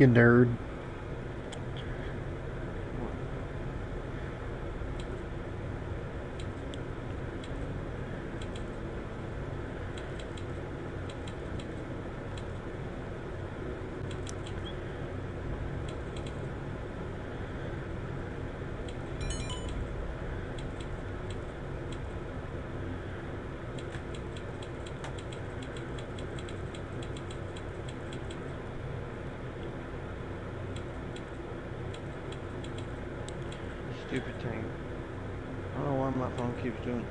you nerd. Stupid thing. I don't know why my phone keeps doing it.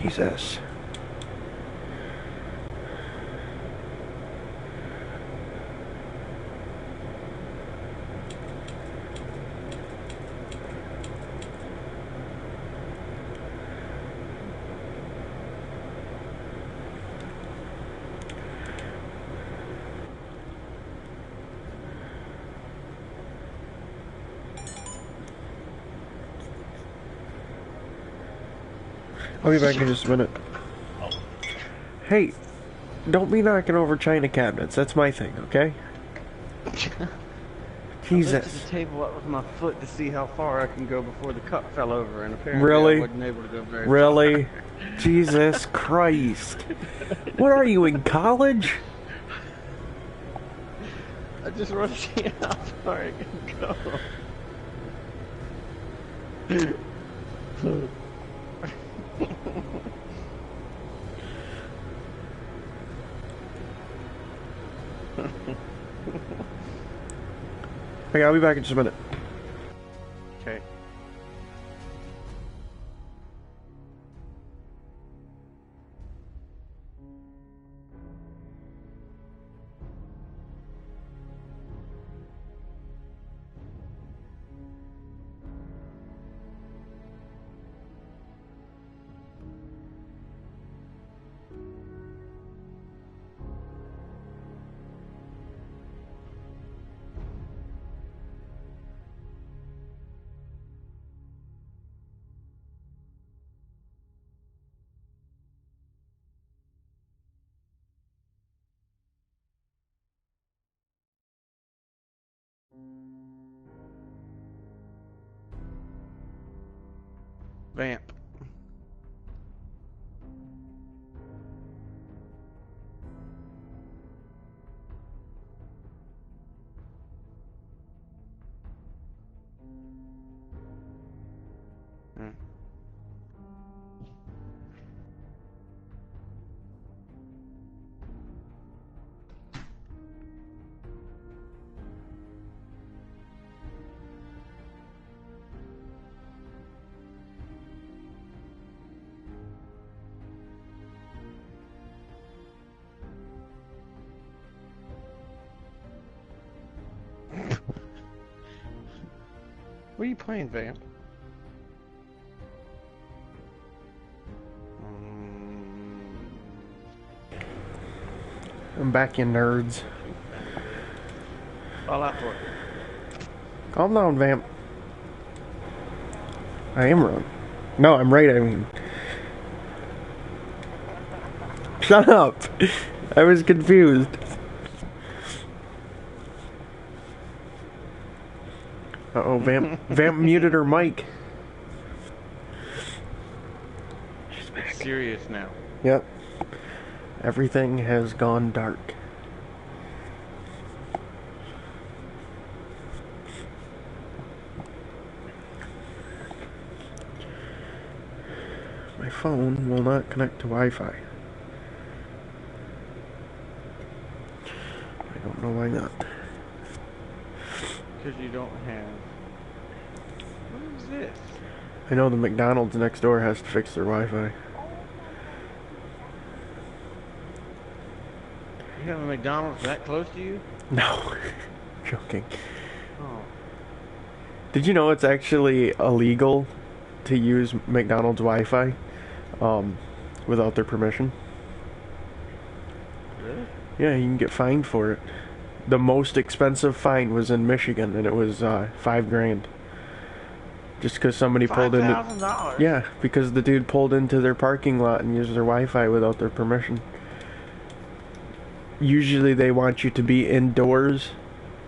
Jesus. I'll be back in just a minute. Hey, don't be knocking over china cabinets. That's my thing, okay? I lifted Jesus. the table up with my foot to see how far I can go before the cup fell over, and apparently Really? I wasn't able to go very Really? far. Jesus Christ. What are you, in college? I just want to see how far I can go. Okay, I'll be back in just a minute. Okay. Vamp. Hmm. What are you playing, Vamp? I'm back, you nerds. Fallout 4. Calm down, Vamp. I am wrong. No, I'm right, I mean. Shut up! I was confused. Uh-oh, Vamp muted her mic. She's back. It's serious now. Yep. Everything has gone dark. My phone will not connect to Wi-Fi. I don't know why not. Because you don't have... What is this? I know the McDonald's next door has to fix their Wi-Fi. You have a McDonald's that close to you? No, joking. Oh. Did you know it's actually illegal to use McDonald's Wi-Fi without their permission? Really? Yeah, you can get fined for it. The most expensive fine was in Michigan, and it was $5,000. Just because somebody pulled into. $5,000? Yeah, because the dude pulled into their parking lot and used their Wi-Fi without their permission. Usually they want you to be indoors,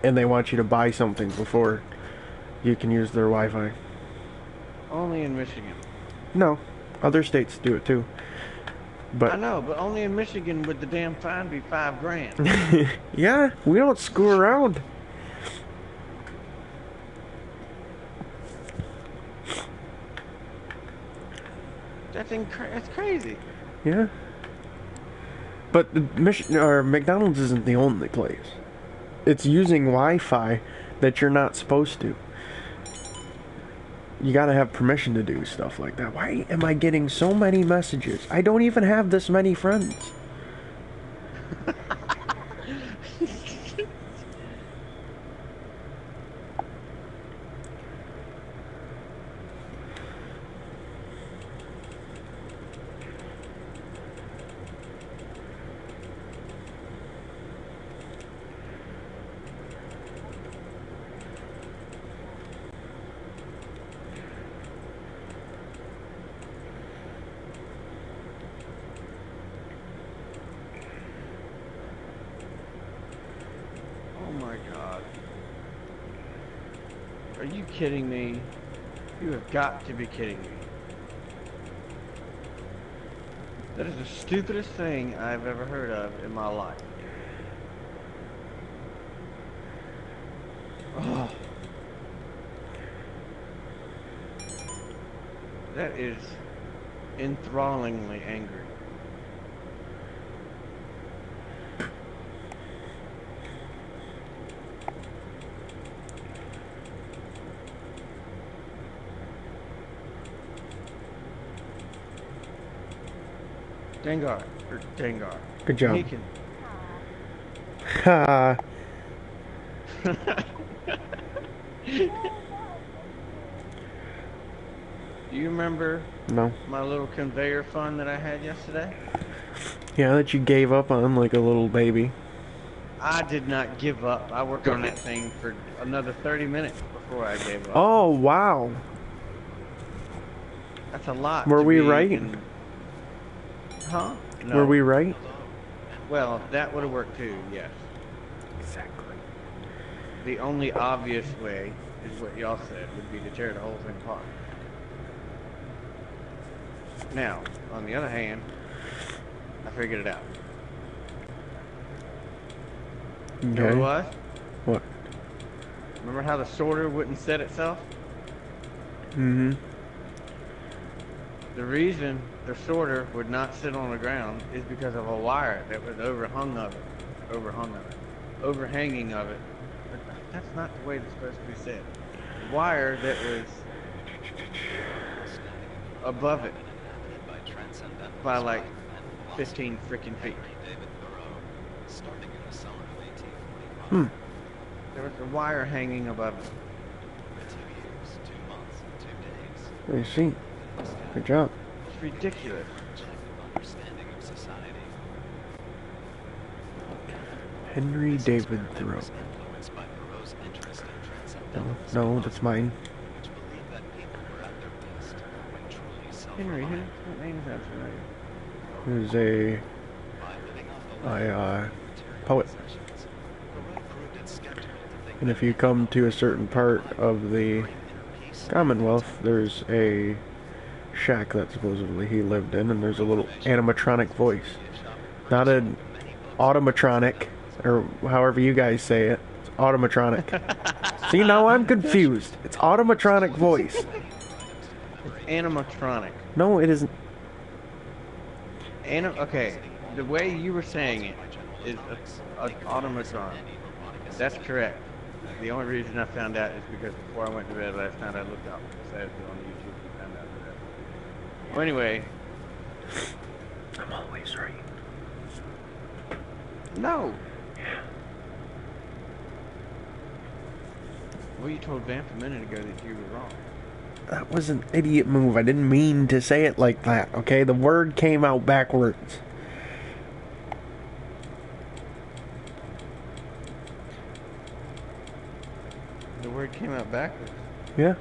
and they want you to buy something before you can use their Wi-Fi. Only in Michigan. No, other states do it too. But I know, but only in Michigan would the damn fine be $5,000. yeah, we don't screw around. That's crazy. Yeah. But McDonald's isn't the only place. It's using Wi-Fi that you're not supposed to. You gotta have permission to do stuff like that. Why am I getting so many messages? I don't even have this many friends. Oh my god. Are you kidding me? You have got to be kidding me. That is the stupidest thing I've ever heard of in my life. Oh. That is enthrallingly angry. Dengar. Or Dengar. Good job. Meekin. Ha. Do you remember No. my little conveyor fun that I had yesterday? Yeah, that you gave up on like a little baby. I did not give up. I worked on that thing for another 30 minutes before I gave up. Oh, wow. That's a lot. Were to we be right? in- Huh? No. Were we right? Well, that would have worked too, yes. Exactly. The only obvious way is what y'all said, would be to tear the whole thing apart. Now, on the other hand, I figured it out. You know what it was? What? Remember how the sorter wouldn't set itself? Mm-hmm. The reason the sorter would not sit on the ground is because of a wire that was overhanging of it. But that's not the way it's supposed to be said. The wire that was above it by like 15 freaking feet. Hmm. There was a wire hanging above it. I see. Good job. It's ridiculous. Henry David Thoreau. No, that's mine. Henry, what name is that familiar? He was a poet. And if you come to a certain part of the Commonwealth, there's a shack that supposedly he lived in, and there's a little animatronic voice. Not an automatronic, or however you guys say it. It's automatronic. See, now I'm confused. It's automatronic voice. It's animatronic. No, it isn't. Okay, the way you were saying it is an automaton. That's correct. The only reason I found out is because before I went to bed last night, I looked up. So I was on YouTube and found out. Well, anyway, I'm always right. no. Well, you told Vamp a minute ago that you were wrong. That was an idiot move. I didn't mean to say it like that, okay? The word came out backwards. The word came out backwards. Yeah.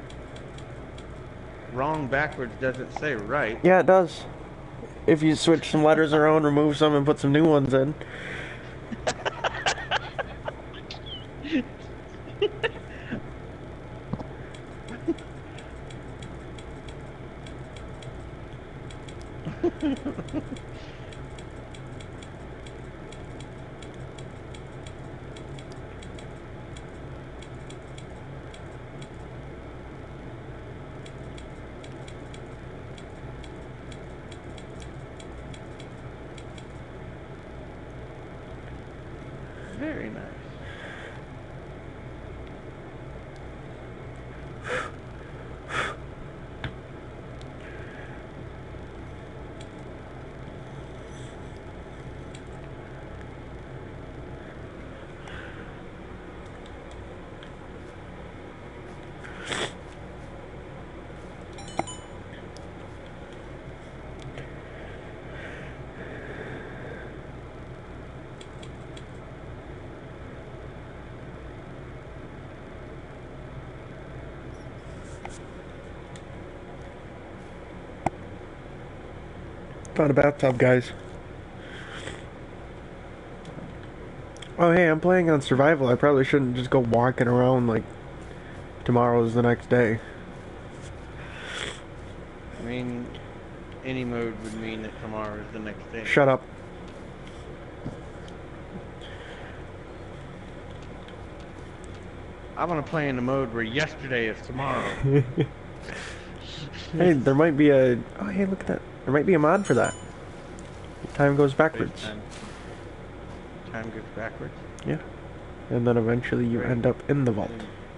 Wrong backwards doesn't say right. Yeah, it does. If you switch some letters around, remove some, and put some new ones in. Very nice. Not a bathtub, guys. Oh, hey, I'm playing on survival. I probably shouldn't just go walking around like tomorrow's the next day. I mean, any mode would mean that tomorrow is the next day. Shut up. I want to play in the mode where yesterday is tomorrow. Hey, there might be a... Oh, hey, look at that. There might be a mod for that. Time goes backwards. Time goes backwards? Yeah. And then eventually you Right. end up in the vault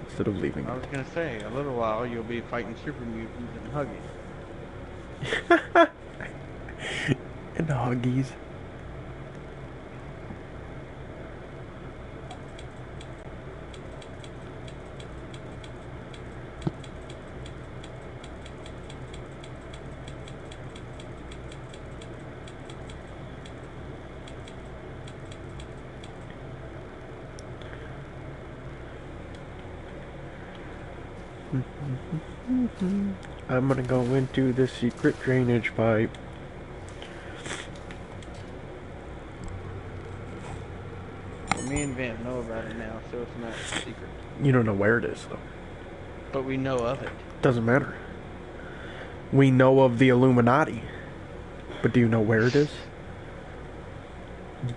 instead of leaving I was it. going to say, a little while you'll be fighting super mutants and Huggies. And the Huggies. I'm gonna go into the secret drainage pipe. Well, me and Vamp know about it now, so it's not a secret. You don't know where it is, though. But we know of it. Doesn't matter. We know of the Illuminati. But do you know where it is?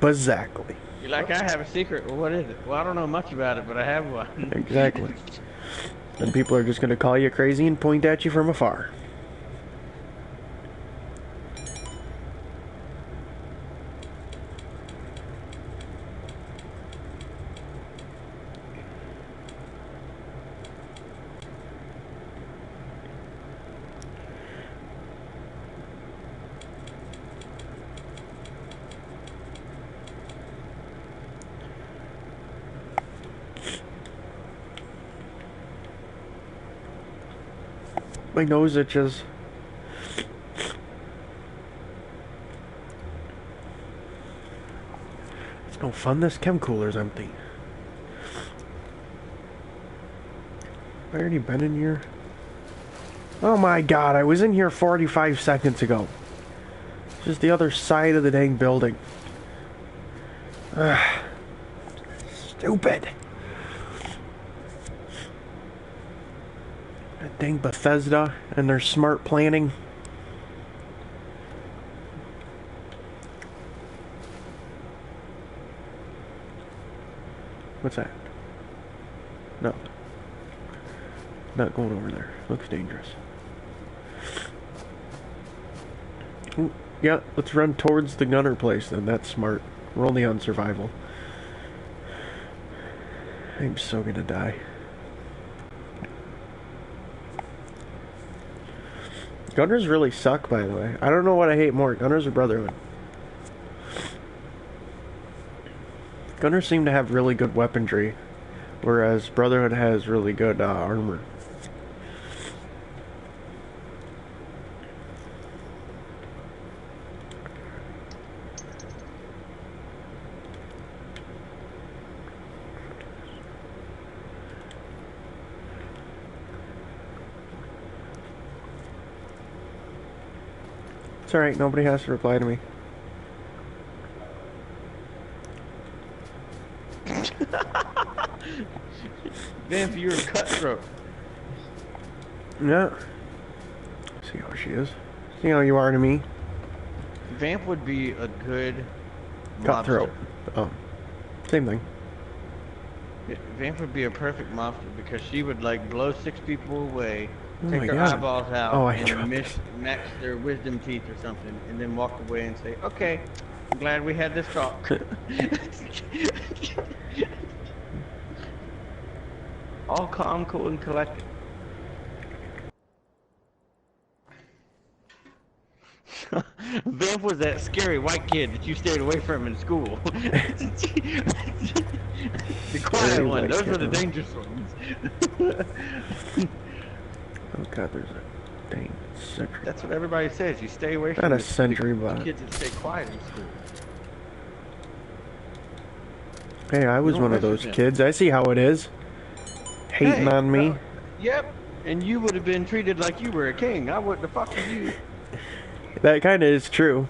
Exactly. You're like, I have a secret. Well, what is it? Well, I don't know much about it, but I have one. Exactly. And people are just gonna call you crazy and point at you from afar. My nose itches. It's no fun, this chem cooler's empty. Have I already been in here? Oh my god, I was in here 45 seconds ago. Just the other side of the dang building. Ugh. Stupid. That dang Bethesda and their smart planning. What's that? No. Not going over there. Looks dangerous. Ooh, yeah, let's run towards the gunner place then. That's smart. We're only on survival. I'm so gonna die. Gunners really suck, by the way. I don't know what I hate more, Gunners or Brotherhood. Gunners seem to have really good weaponry, whereas Brotherhood has really good armor. It's alright, nobody has to reply to me. Vamp, you're a cutthroat. Yeah. See how she is. See how you are to me. Vamp would be a good Cutthroat. mobster. Oh. Same thing. Vamp would be a perfect mobster because she would like blow 6 people away, Oh take my their God. eyeballs out, Oh, I and dropped max their wisdom teeth or something, and then walk away and say, "Okay, I'm glad we had this talk." All calm, cool, and collected. Vamp was that scary white kid that you stayed away from in school. The quiet Scary one. white Those kid, were the huh? dangerous ones. Oh god, there's a dang sentry. That's what everybody says. You stay away Not from a the sentry bot. kids that stay quiet in school. Hey, I was don't one of mess with those him. kids. I see how it is. Hating Hey, on me. no, yep. And you would have been treated like you were a king. I wouldn't have fucked with you. That kind of is true.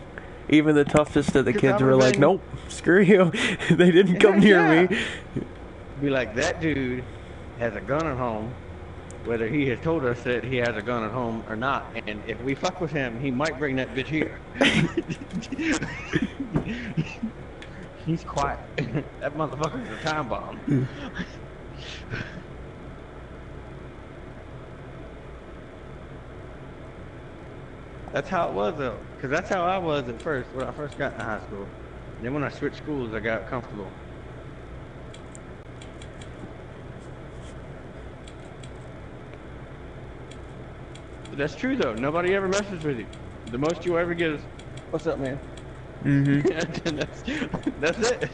Even the toughest of the 'Cause kids I were would've like, been- nope, screw you. They didn't come near Yeah. me. Be like, that dude has a gun at home, whether he has told us that he has a gun at home or not. And if we fuck with him, he might bring that bitch here. He's quiet. That motherfucker's a time bomb. That's how it was though, because that's how I was at first when I first got into high school. Then when I switched schools, I got comfortable. But that's true though. Nobody ever messes with you. The most you'll ever get is, "What's up, man?" Mm-hmm. That's it.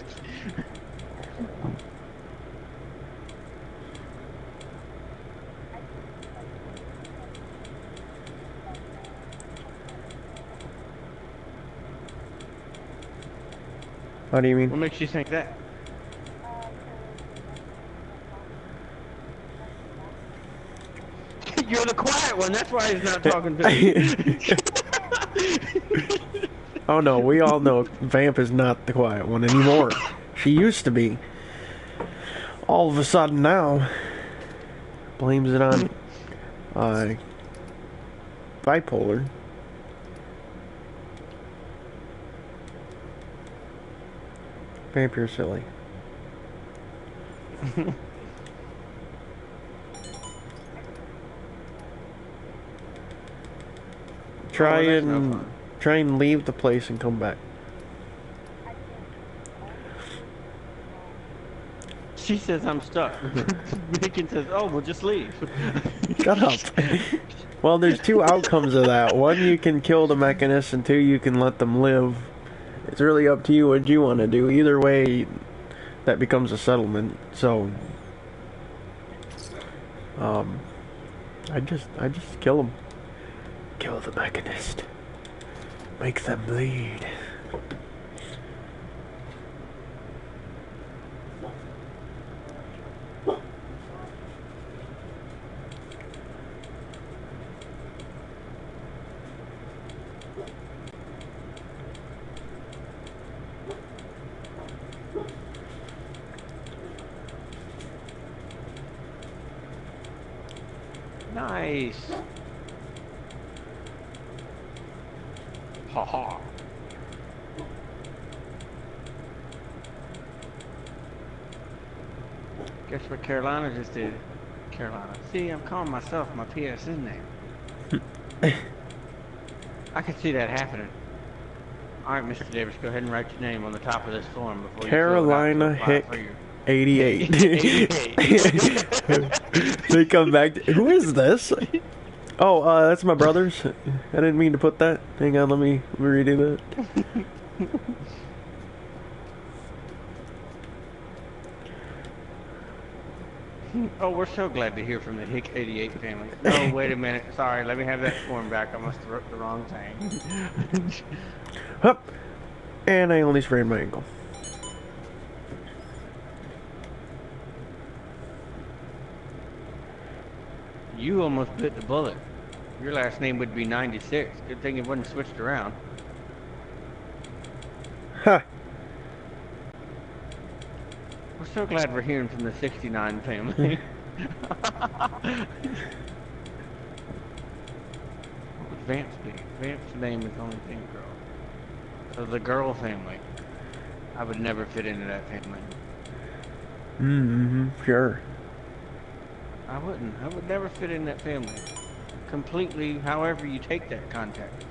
What do you What mean? makes you think that? You're the quiet one. That's why he's not talking to me. Oh no, we all know Vamp is not the quiet one anymore. She used to be. All of a sudden now, blames it on bipolar. Vamp, you're silly. Try Oh, that's no and fun. try and leave the place and come back. She says I'm stuck. Bacon says, "Oh, well, just leave." Shut up. Well, there's two outcomes of that. One, you can kill the mechanist, and two, you can let them live. It's really up to you what you want to do. Either way, that becomes a settlement. So, I just kill them. Kill the mechanist. Make them bleed. Nice. Ha ha. Guess what Carolina just did? Carolina. See, I'm calling myself my PSN name. I could see that happening. Alright, Mr. Davis, go ahead and write your name on the top of this form before you Carolina fill it out to apply Hick for your 88. They come back. Who is this? Oh, that's my brother's. I didn't mean to put that. Hang on, let me redo that. Oh, we're so glad to hear from the Hick 88 family. Oh, wait a minute. Sorry, let me have that form back. I must have wrote the wrong thing. Hup! And I only sprained my ankle. You almost bit the bullet. Your last name would be 96. Good thing it wasn't switched around. Huh. We're so glad we're hearing from the 69 family. What would Vance be? Vance's name is only pink girl. So the girl family. I would never fit into that family. Mm-hmm, sure. I wouldn't. I would never fit in that family. Completely, however you take that contact.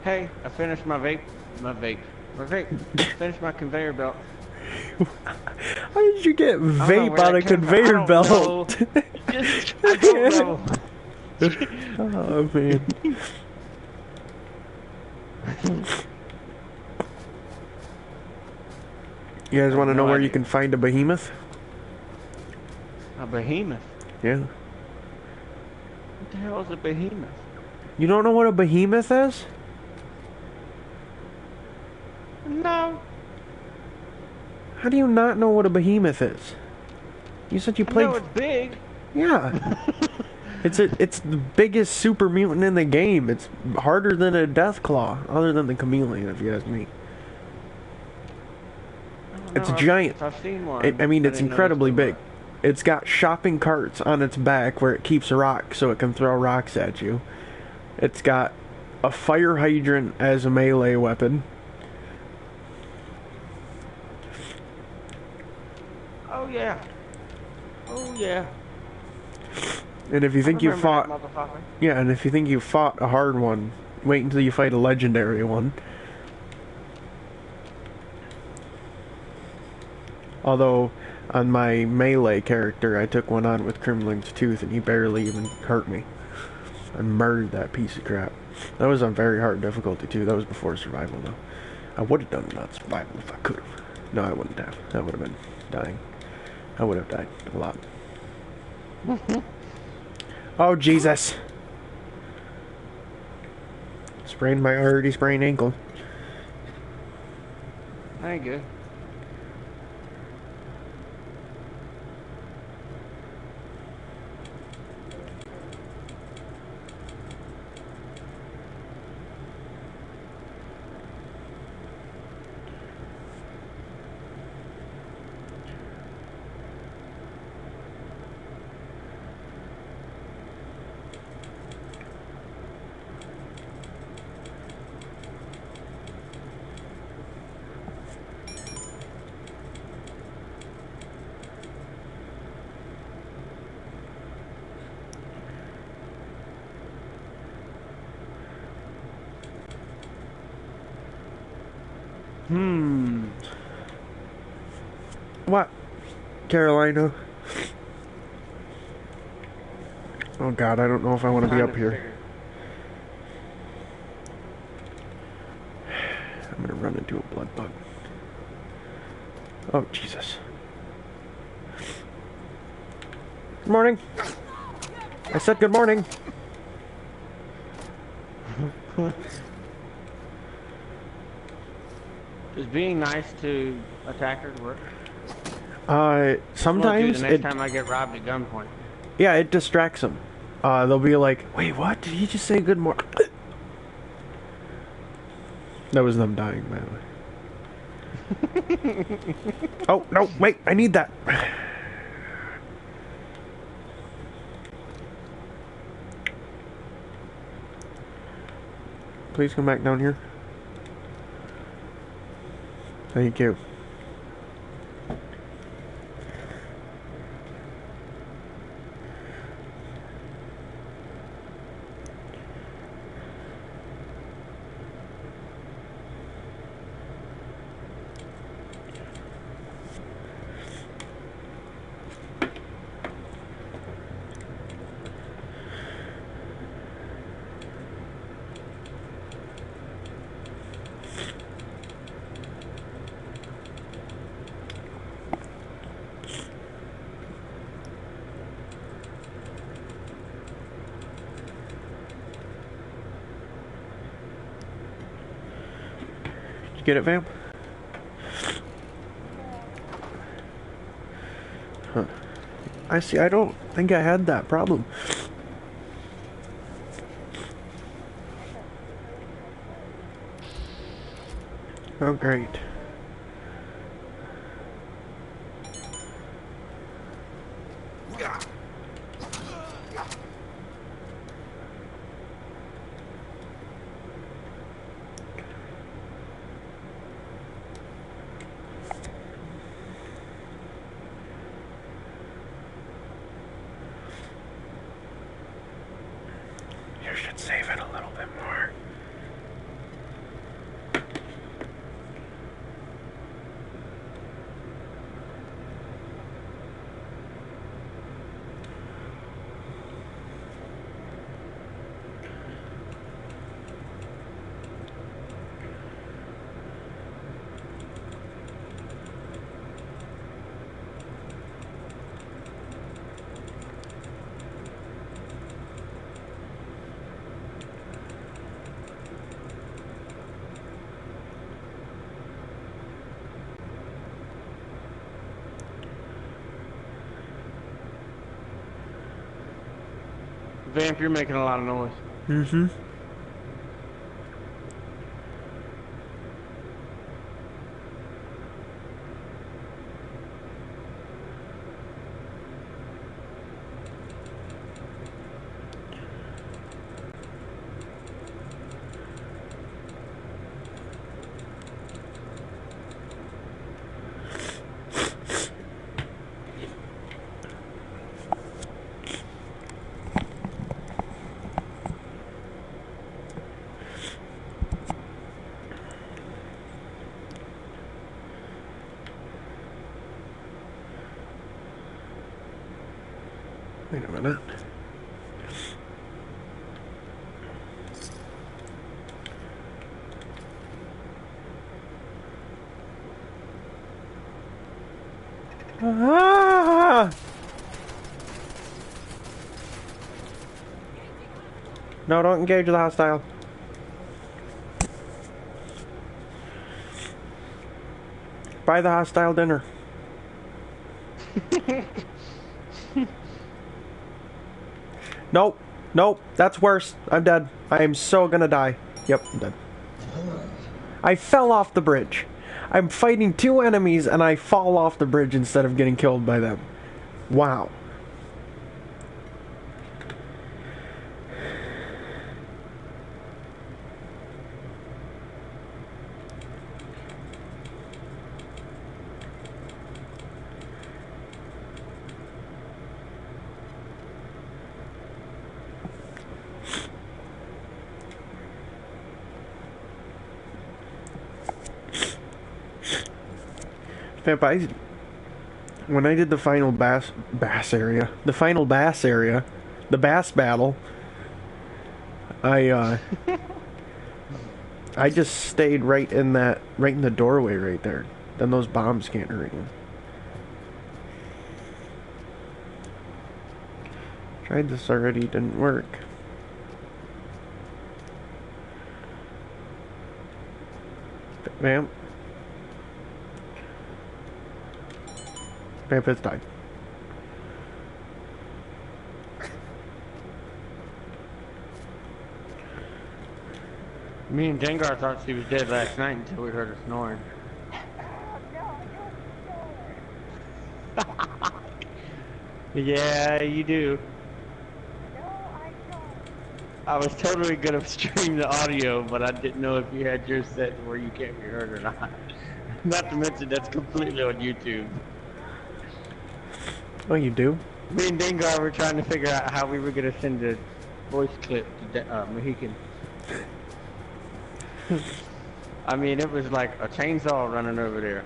Hey, I finished my vape. Finished my conveyor belt. How did you get vape on a conveyor belt? I don't know. Oh man. You guys want to know where you can find a behemoth? A behemoth? Yeah. What the hell is a behemoth? You don't know what a behemoth is? No. How do you not know what a behemoth is? You said you played. I know it's big. Yeah. It's the biggest super mutant in the game. It's harder than a Deathclaw, other than the Chameleon, if you ask me. It's a giant. I've seen one. I mean, it's incredibly big. It's got shopping carts on its back where it keeps rocks so it can throw rocks at you. It's got a fire hydrant as a melee weapon. Oh yeah. Oh yeah. And if you think you fought, yeah, and if you think you fought a hard one, wait until you fight a legendary one. Although, on my melee character, I took one on with Crimling's Tooth, and he barely even hurt me. I murdered that piece of crap. That was on very hard difficulty, too. That was before survival, though. I would have done it on survival if I could have. No, I wouldn't have. That would have been dying. I would have died a lot. Oh, Jesus. Sprained my already sprained ankle. That ain't good. What? Carolina? Oh god, I don't know if I want to be up here. I'm gonna run into a blood bug. Oh, Jesus. Good morning. I said good morning. Does being nice to attackers work? Sometimes the next time I get robbed at gunpoint. Yeah, it distracts them. They'll be like, wait, what? Did he just say good morning? That was them dying, by the way. Oh, no, wait, I need that. Please come back down here. Thank you. You get it, Vam? Huh. I see. I don't think I had that problem. Oh, great. You should save it a little bit more. Vamp, you're making a lot of noise. Mm-hmm. Wait a minute. Ah! No, don't engage the hostile. Buy the hostile dinner. Nope. Nope. That's worse. I'm dead. I am so gonna die. Yep, I'm dead. I fell off the bridge. I'm fighting two enemies and I fall off the bridge instead of getting killed by them. Wow. Vamp, when I did the final bass area, the bass battle, I just stayed right in the doorway right there. Then those bombs can't hurt you. Tried this already, didn't work. Vamp. Vamp has died. Me and Dengar thought she was dead last night until we heard her snoring. Yeah, you do. No, I don't. I was totally gonna stream the audio, but I didn't know if you had yours set where you can't be heard or not. Not to mention that's completely on YouTube. Oh, you do? Me and Dengar were trying to figure out how we were gonna send a voice clip to Mohican. I mean, it was like a chainsaw running over there.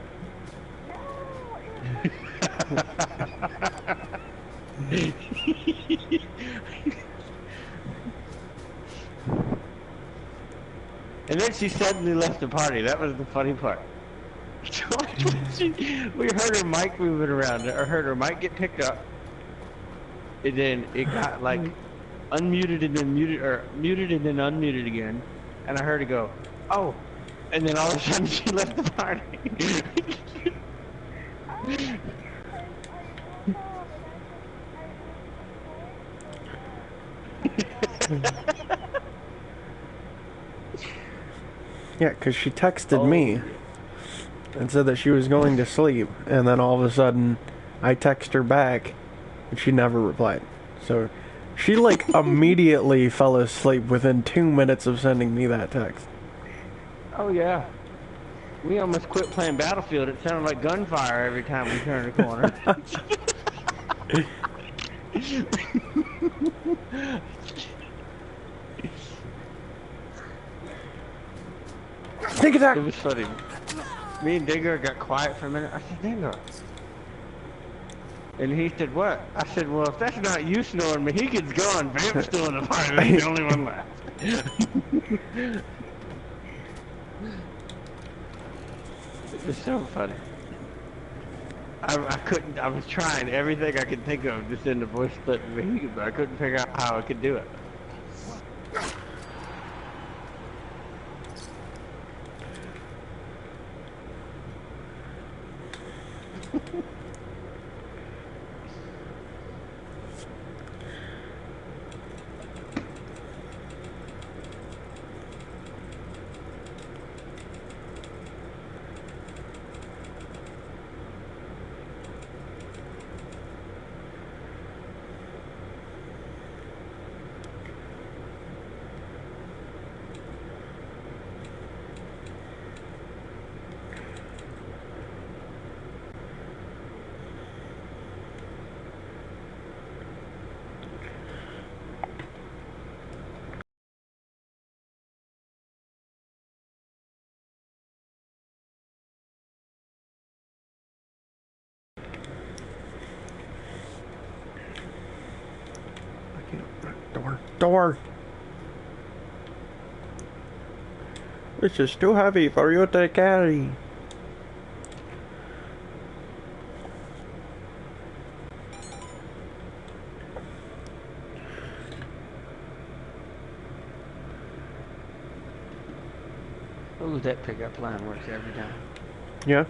And then she suddenly left the party. That was the funny part. We heard her mic moving around, or heard her mic get picked up, and then it got like unmuted and then muted, or muted and then unmuted again, and I heard her go, "Oh, And then all of a sudden she left the party. Yeah, because she texted Oh. me and said that she was going to sleep, and then all of a sudden I text her back and she never replied. So she like immediately fell asleep within 2 minutes of sending me that text. Oh yeah. We almost quit playing Battlefield. It sounded like gunfire every time we turned a corner. Sneak attack! It was funny. Me and Digger got quiet for a minute. I said, Digger. And he said, what? I said, well, if that's not you snoring, Mohican's gone. Vamp's still in the party. That's the only one left. It was so funny. I couldn't, I was trying everything I could think of to send a voice split to Mohican, but I couldn't figure out how I could do it. Door! This is too heavy for you to carry. Oh, that pickup line works every time. Yeah?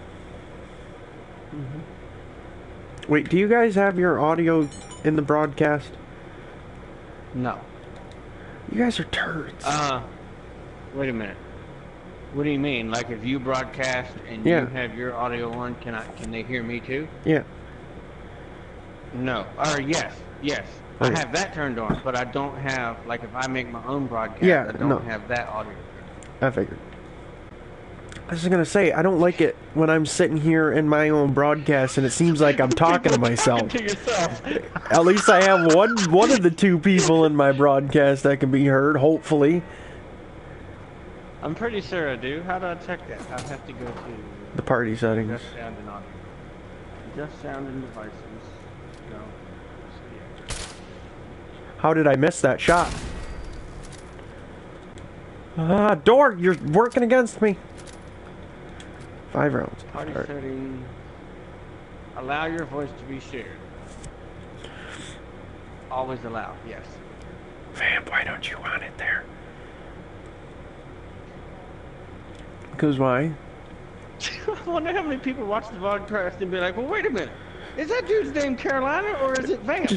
Wait, do you guys have your audio in the broadcast? No. You guys are turds. Wait a minute. What do you mean? Like if you broadcast and Yeah. you have your audio on, can they hear me too? Yeah. No. Or yes. Okay. I have that turned on, but I don't have, like if I make my own broadcast, Yeah, I don't no. have that audio. I figured. I was gonna say, I don't like it when I'm sitting here in my own broadcast and it seems like I'm talking to myself. To yourself. At least I have one of the two people in my broadcast that can be heard, hopefully. I'm pretty sure I do. How do I check that? I have to go to The party settings. just sound and audio. Just sound and devices. No. Yeah. How did I miss that shot? Door, you're working against me. 5 rounds. Party Alright. setting. Allow your voice to be shared. Always allow, yes. Vamp, why don't you want it there? Because why? I wonder how many people watch the podcast and be like, well, wait a minute. Is that dude's name Carolina or is it Vamp?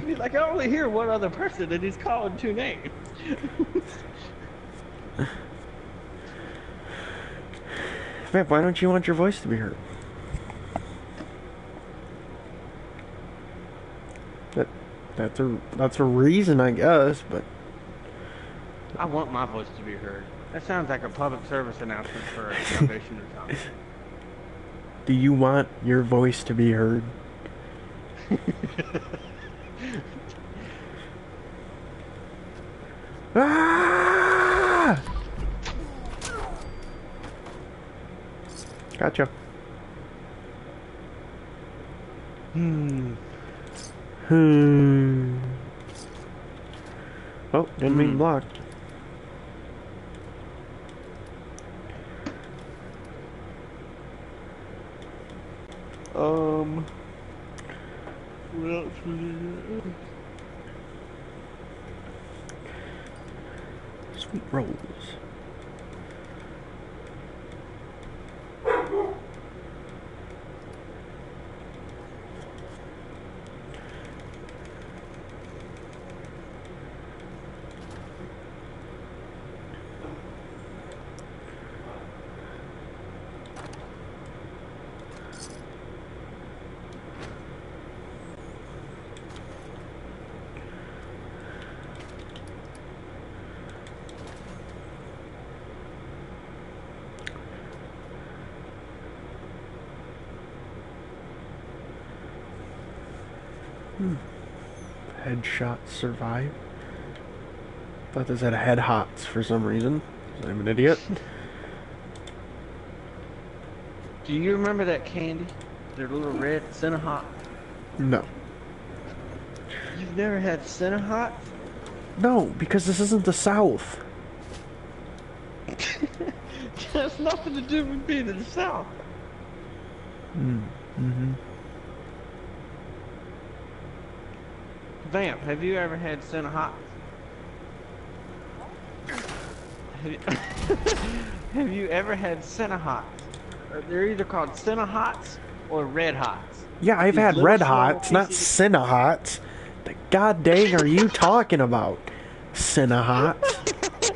He's like, I only hear one other person and he's calling 2 names. Vamp, why don't you want your voice to be heard? That's a reason, I guess, but I want my voice to be heard. That sounds like a public service announcement for a foundation or something. do you want your voice to be heard? Ah! Gotcha. Oh, didn't mean blocked. What else was Sweet rolls. Headshots survive. Thought this had head hots for some reason. I'm an idiot. Do you remember that candy? Their little red Cinnahot? No. You've never had Cinnahot? No, because this isn't the South. That's nothing to do with being in the South. Mm-hmm. Vamp, have you ever had Cinnahot? Have you ever had Cinnahot? They're either called Cinnahots or Red Hots. Yeah, I've These had little Red small Hots, not pieces- Cinnahots. The god dang are you talking about? Cinnahots?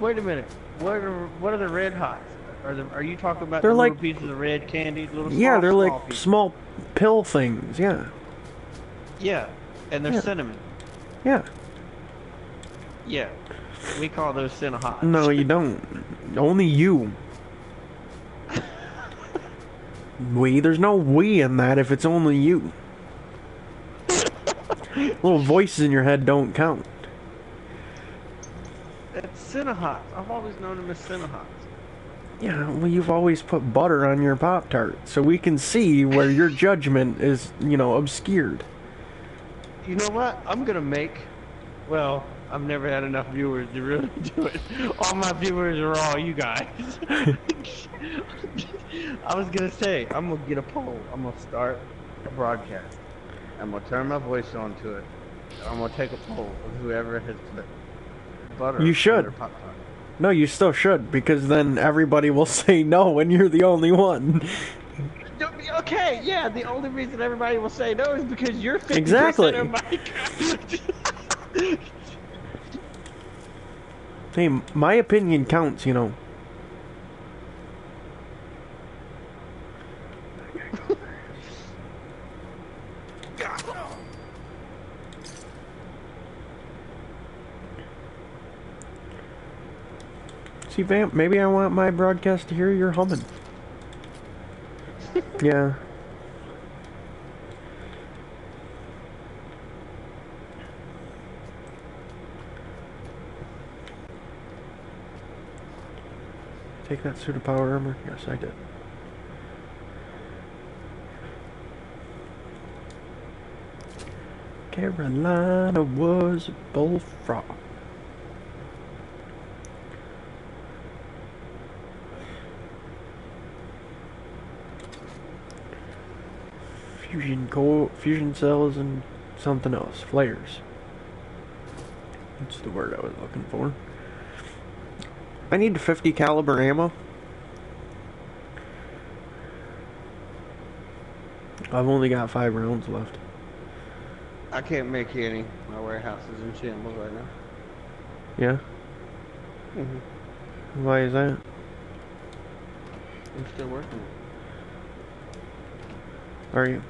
Wait a minute. What are the Red Hots? Are you talking about They're the like- little pieces of red candy? Little Yeah, small, they're small like pieces? small pill things, yeah. Yeah, and they're Yeah. cinnamon. Yeah. Yeah, we call those Cinnahots. No, you don't. Only you. We, there's no we in that if it's only you. Little voices in your head don't count. That's Cinnahots. I've always known them as Cinnahots. Yeah, well, you've always put butter on your Pop-Tart, so we can see where your judgment is, obscured. You know what? I'm gonna make. Well, I've never had enough viewers to really do it. All my viewers are all you guys. I was gonna say I'm gonna get a poll. I'm gonna start a broadcast. I'm gonna turn my voice on to it. And I'm gonna take a poll of whoever has put butter. You should. on their Pop-Tart. No, you still should, because then everybody will say no and you're the only one. Okay, yeah. The only reason everybody will say no is because you're 50% Exactly. of my. Hey, my opinion counts, See, Vamp, maybe I want my broadcast to hear your humming. Yeah. Take that suit of power armor? Yes, I did. Carolina was a bullfrog. Fusion cells and something else. Flares. That's the word I was looking for. I need 50 caliber ammo. I've only got 5 rounds left. I can't make any. My warehouse is in shambles right now. Yeah? Why is that? I'm still working. Are you?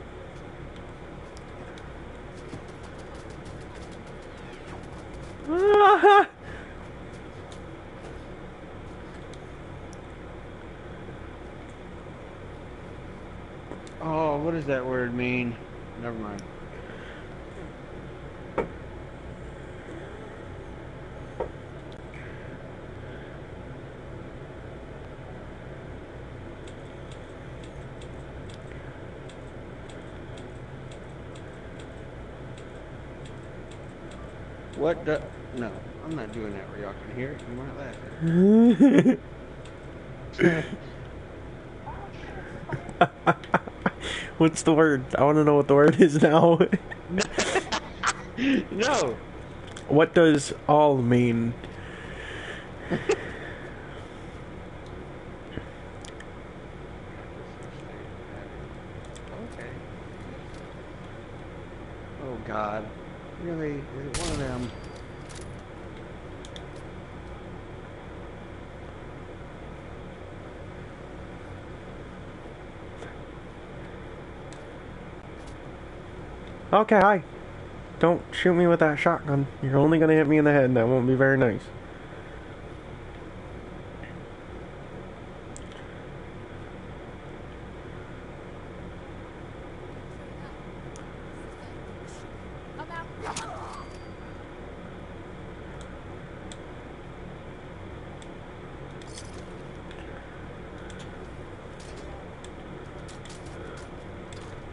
Oh, what does that word mean? Never mind. What the? No, I'm not doing that where y'all can hear it. You might laugh. What's the word? I want to know what the word is now. No. What does all mean? Okay. Oh God. Really? Is it one of them? Okay, hi. Don't shoot me with that shotgun. You're only gonna hit me in the head, and that won't be very nice.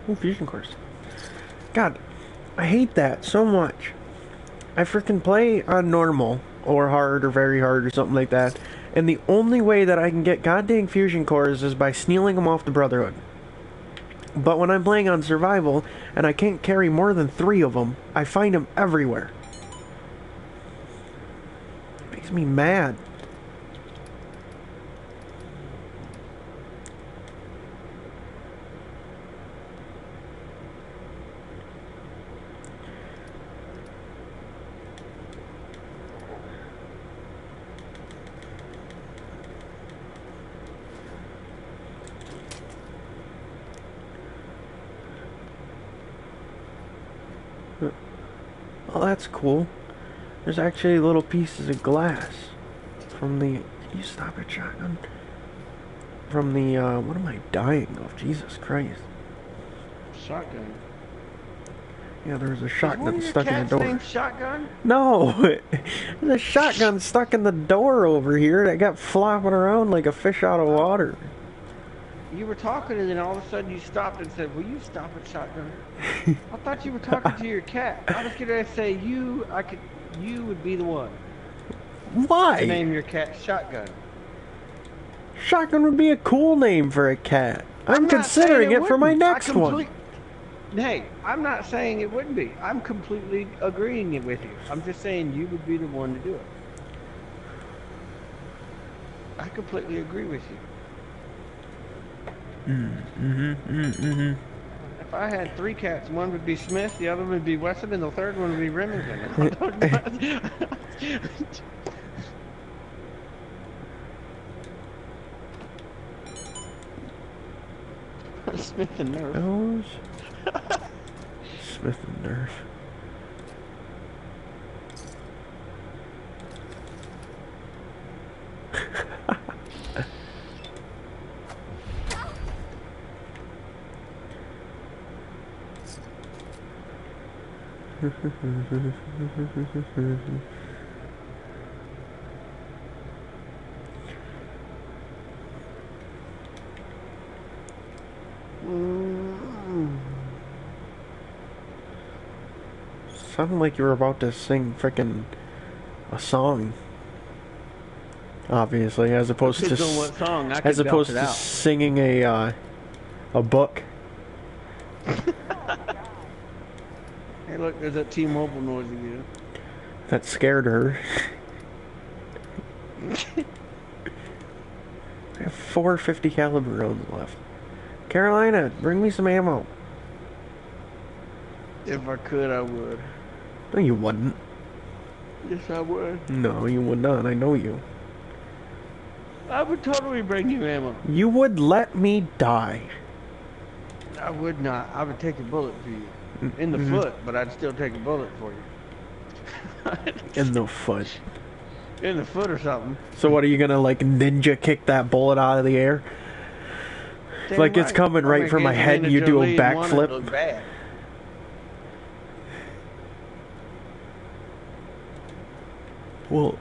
Ooh, fusion cores. God, I hate that so much. I freaking play on normal, or hard, or very hard, or something like that, and the only way that I can get goddamn fusion cores is by stealing them off the Brotherhood. But when I'm playing on survival, and I can't carry more than 3 of them, I find them everywhere. It makes me mad. Oh, that's cool. There's actually little pieces of glass from the... Can you stop it, shotgun? From the, what am I dying of? Jesus Christ. Shotgun. Yeah, there's a Is one shotgun of your stuck in the cats door. named Shotgun? No! There's a shotgun stuck in the door over here that got flopping around like a fish out of water. You were talking and then all of a sudden you stopped and said, "Will you stop it, Shotgun?" I thought you were talking to your cat. I was gonna say you would be the one to Why? name your cat Shotgun. Shotgun would be a cool name for a cat. I'm not considering saying it for my wouldn't. next one. Hey, I'm not saying it wouldn't be. I'm completely agreeing it with you. I'm just saying you would be the one to do it. I completely agree with you. If I had 3 cats, one would be Smith, the other would be Wesson, and the third one would be Remington. Smith and Nerf. Oh, Smith and Nerf. Sounded like you were about to sing frickin' a song. Obviously, as opposed to Depends on what song. I could as opposed belt it to out. singing a book. Hey, look, there's that T-Mobile noise again. That scared her. I have 4 50 caliber rounds left. Carolina, bring me some ammo. If I could, I would. No, you wouldn't. Yes, I would. No, you would not. I know you. I would totally bring you ammo. You would let me die. I would not. I would take a bullet for you. In the foot, but I'd still take a bullet for you. In the foot. In the foot or something. So what, are you gonna, like, ninja kick that bullet out of the air? Damn Like it's coming right for my head and you do a backflip? Bad. Well,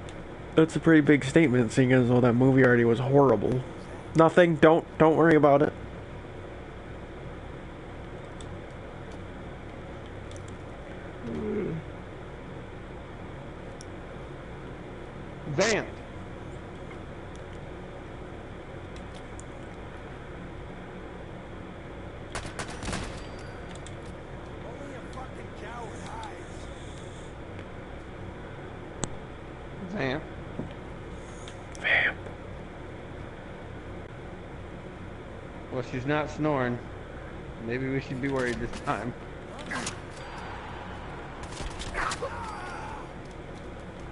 that's a pretty big statement, seeing as though that movie already was horrible. Nothing. Don't worry about it. Vamp. Vamp. Vamp. Well, she's not snoring. Maybe we should be worried this time.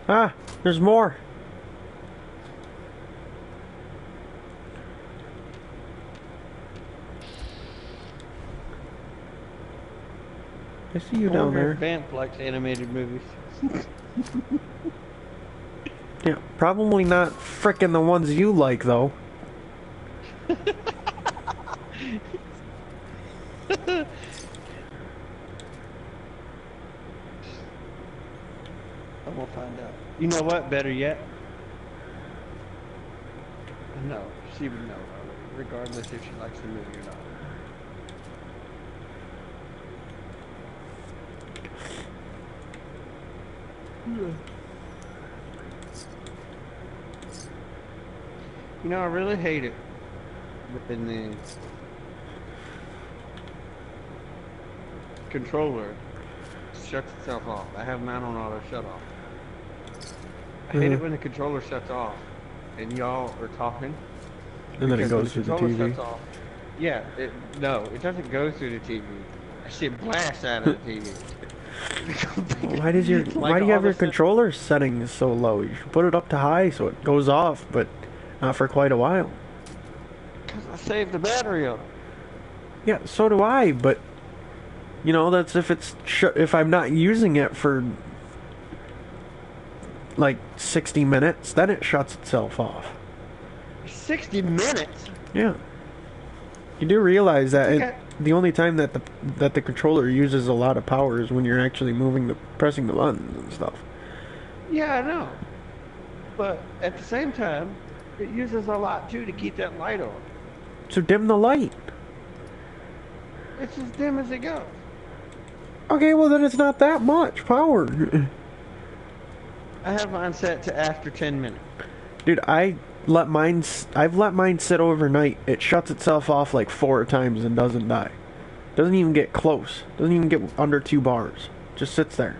Ah, there's more. I see you I down wonder there. if Vamp likes animated movies. Yeah, probably not frickin' the ones you like, though. I will find out. You know what? Better yet. No, she would know already, regardless if she likes the movie or not. You know, I really hate it when the controller shuts itself off. I have mine on auto shut off. I hate it when the controller shuts off and y'all are talking. And then it Because when goes through the controller TV. shuts off, yeah, no, it doesn't go through the TV. That shit blasts out of the TV. Why does your Like why do you all have your of a sudden- controller settings so low? You should put it up to high so it goes off, but not for quite a while. Because I saved the battery on it. Yeah, so do I, but you know, that's if it's if I'm not using it for like 60 minutes, then it shuts itself off. 60 minutes? Yeah. You do realize that Okay. the only time that the controller uses a lot of power is when you're actually pressing the buttons and stuff. Yeah, I know. But at the same time, it uses a lot too to keep that light on. So dim the light. It's as dim as it goes. Okay, well then it's not that much power. I have mine set to after 10 minutes. Dude, I've let mine sit overnight. It shuts itself off like 4 times and doesn't die. Doesn't even get close. Doesn't even get under 2 bars. Just sits there.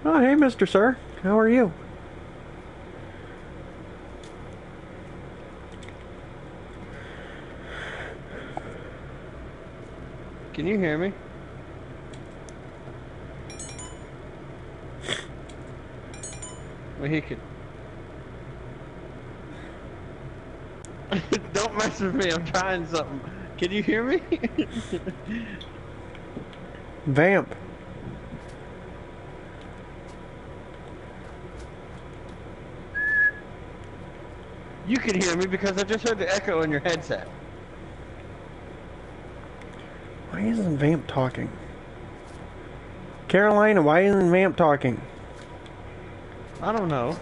Oh, hey, Mr. Sir. How are you? Can you hear me? Well, he could. Don't mess with me. I'm trying something. Can you hear me? Vamp. You can hear me because I just heard the echo in your headset. Why isn't Vamp talking? Carolina, why isn't Vamp talking? I don't know.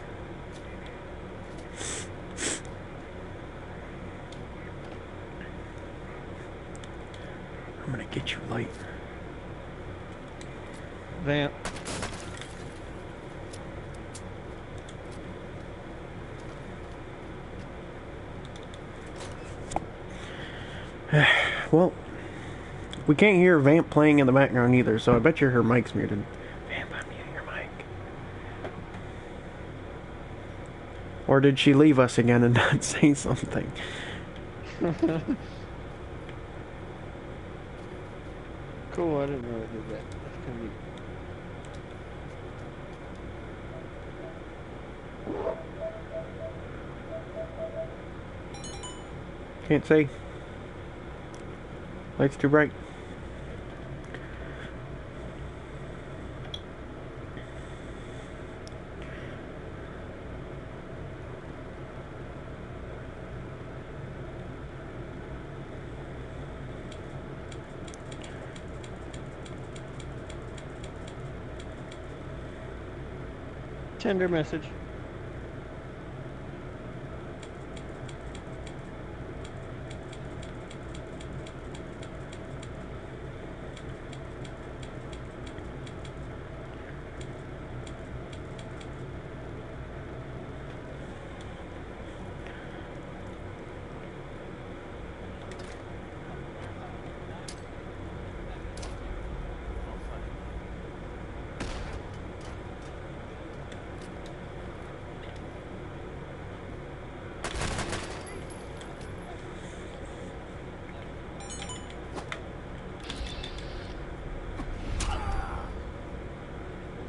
I'm gonna get you light. Vamp. Well, we can't hear Vamp playing in the background either, so I bet you her mic's muted. Vamp, I'm muting your mic. Or did she leave us again and not say something? Cool, I didn't know it did that. That's kind of neat. Can't see. Light's too bright. Tender message.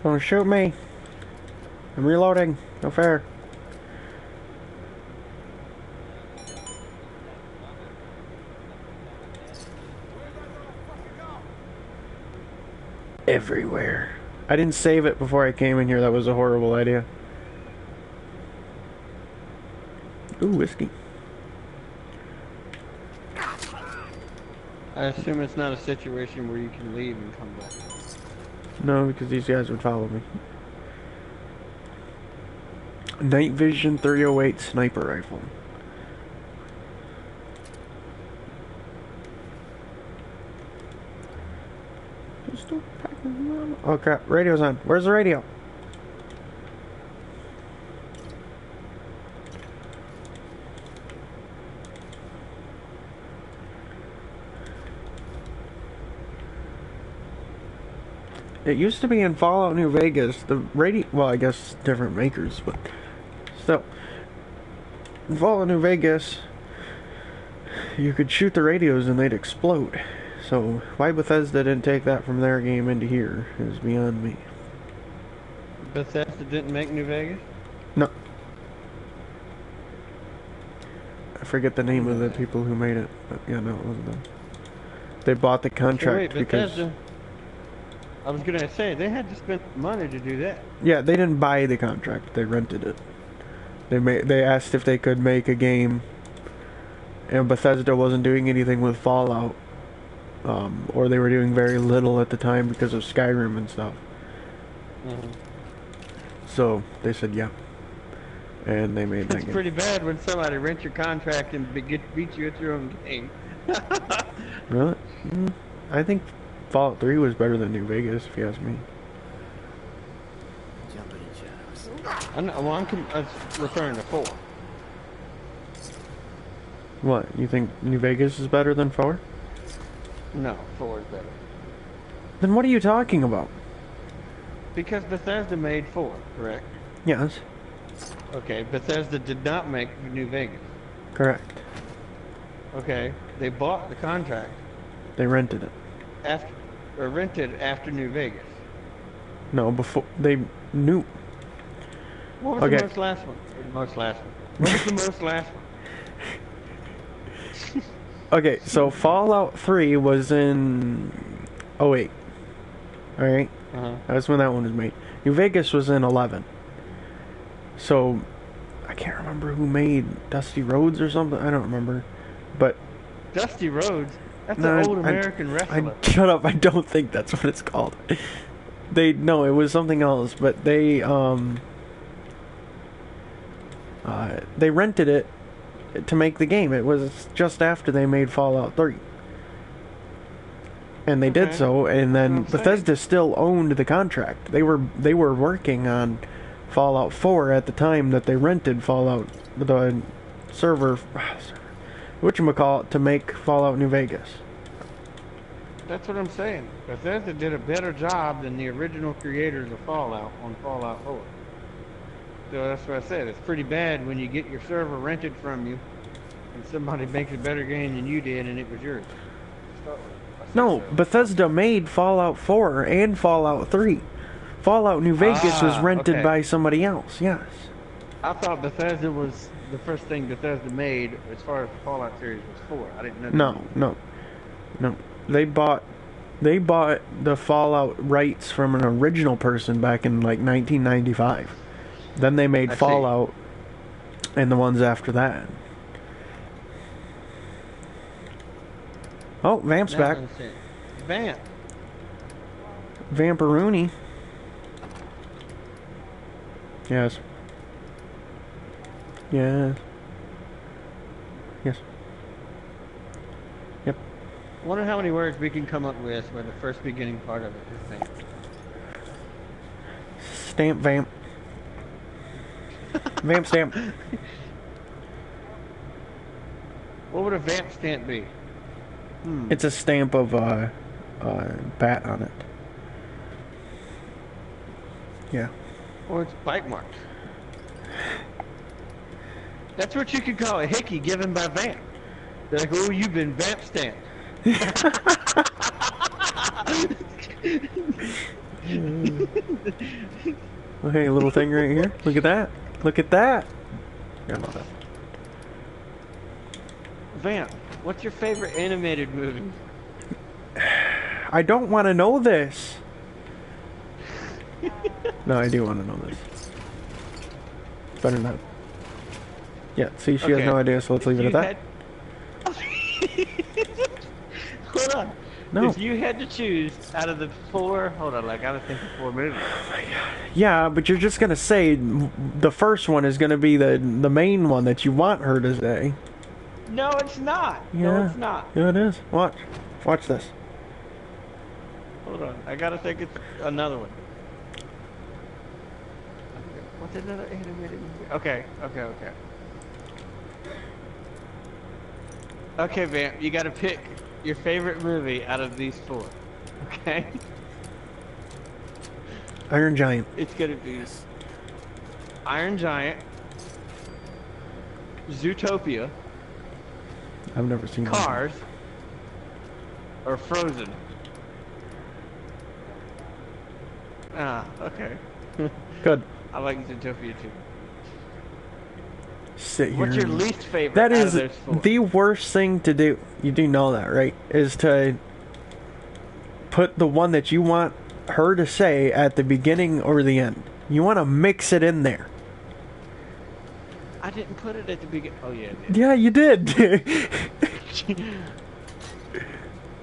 Don't shoot me. I'm reloading. No fair. Everywhere. I didn't save it before I came in here. That was a horrible idea. Ooh, whiskey. I assume it's not a situation where you can leave and come back. No, because these guys would follow me. Night Vision 308 sniper rifle. Oh crap, radio's on. Where's the radio? It used to be in Fallout New Vegas. The radio, well, I guess different makers, but still. In Fallout New Vegas, you could shoot the radios and they'd explode. So why Bethesda didn't take that from their game into here is beyond me. Bethesda didn't make New Vegas? No. I forget the name of the people who made it, but yeah, no, it wasn't them. They bought the contract Wait, because... Bethesda, I was gonna say, they had to spend money to do that. Yeah, they didn't buy the contract, they rented it. They asked if they could make a game, and Bethesda wasn't doing anything with Fallout. Or they were doing very little at the time because of Skyrim and stuff. Mm-hmm. So they said yeah, and they made that It's game. pretty bad when somebody rents your contract and beat you at your own game. Really? I think Fallout 3 was better than New Vegas, if you ask me. I'm referring to 4. What? You think New Vegas is better than 4? No, 4 is better. Then what are you talking about? Because Bethesda made 4, correct? Yes. Okay, Bethesda did not make New Vegas. Correct. Okay, they bought the contract They rented it. rented after New Vegas. No, before they knew. What was Okay. the most last one? What was the most last one? Okay, so Fallout 3 was in 08. Alright? Uh-huh. That's when that one was made. New Vegas was in 11. So, I can't remember who made Dusty Rhodes or something. I don't remember. But, Dusty Rhodes? That's no, an old American wrestler. shut up, I don't think that's what it's called. No, it was something else, but they rented it to make the game. It was just after they made Fallout 3. And they did Okay. so, and then That's what I'm Bethesda still owned the contract. They were working on Fallout 4 at the time that they rented Fallout, the server, whatchamacallit, to make Fallout New Vegas. That's what I'm saying. Bethesda did a better job than the original creators of Fallout on Fallout 4. So that's what I said. It's pretty bad when you get your server rented from you and somebody makes a better game than you did and it was yours. No, Bethesda made Fallout 4 and Fallout 3. Fallout New Vegas was rented okay. by somebody else, yes. I thought Bethesda was the first thing Bethesda made as far as the Fallout series was 4. I didn't know. No. They bought the Fallout rights from an original person back in like 1995. Then they made I see. Fallout and the ones after that. Oh, Vamp's Now back. I understand. Vamp. Vamparoonie. Yes. Yes. Yes. Yep. I wonder how many words we can come up with where the first beginning part of it is vamp. Stamp vamp. Vamp stamp. What would a vamp stamp be? It's a stamp of bat on it. Yeah. Or it's bite marks. That's what you could call a hickey given by vamp. They're like, oh, you've been vamp stamped. Okay, a little thing right here. Look at that. Look at that. Yeah, about that. Vamp, what's your favorite animated movie? I don't want to know this. No, I do want to know this. Better not. Yeah, see, she has Okay. no idea, so let's leave it at that. Hold on. No. If you had to choose out of the four, hold on, I gotta think of four movies. Yeah, but you're just gonna say the first one is gonna be the main one that you want her to say. No, it's not. Yeah. No, it's not. Yeah, it is. Watch this. Hold on, I gotta think it's another one. What's another animated movie? Okay. Okay, Vamp, you gotta pick your favorite movie out of these four. Okay? Iron Giant. It's gonna be Iron Giant, Zootopia, I've never seen that. Cars, or Frozen. Ah, okay. Good. I like Zootopia too. Sit here. What's your and- least favorite That out is of those four? the worst thing to do. You do know that, right? Is to put the one that you want her to say at the beginning or the end. You want to mix it in there. I didn't put it at the beginning. Oh yeah, I did. Yeah, you did.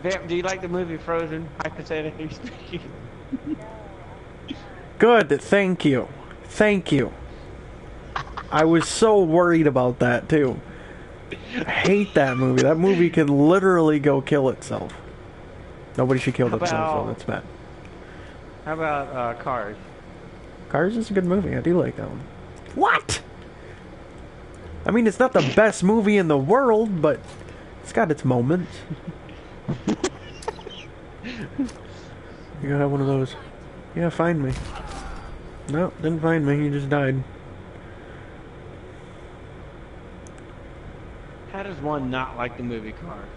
Vamp, do you like the movie Frozen? Hypothetically speaking. Good. Thank you. Thank you. I was so worried about that too. I hate that movie. That movie could literally go kill itself. Nobody should kill How themselves, though. about- That's bad. How about Cars? Cars is a good movie. I do like that one. What? I mean, it's not the best movie in the world, but it's got its moments. You gotta have one of those. Yeah, find me. No, didn't find me. You just died. How does one not like the movie Cars?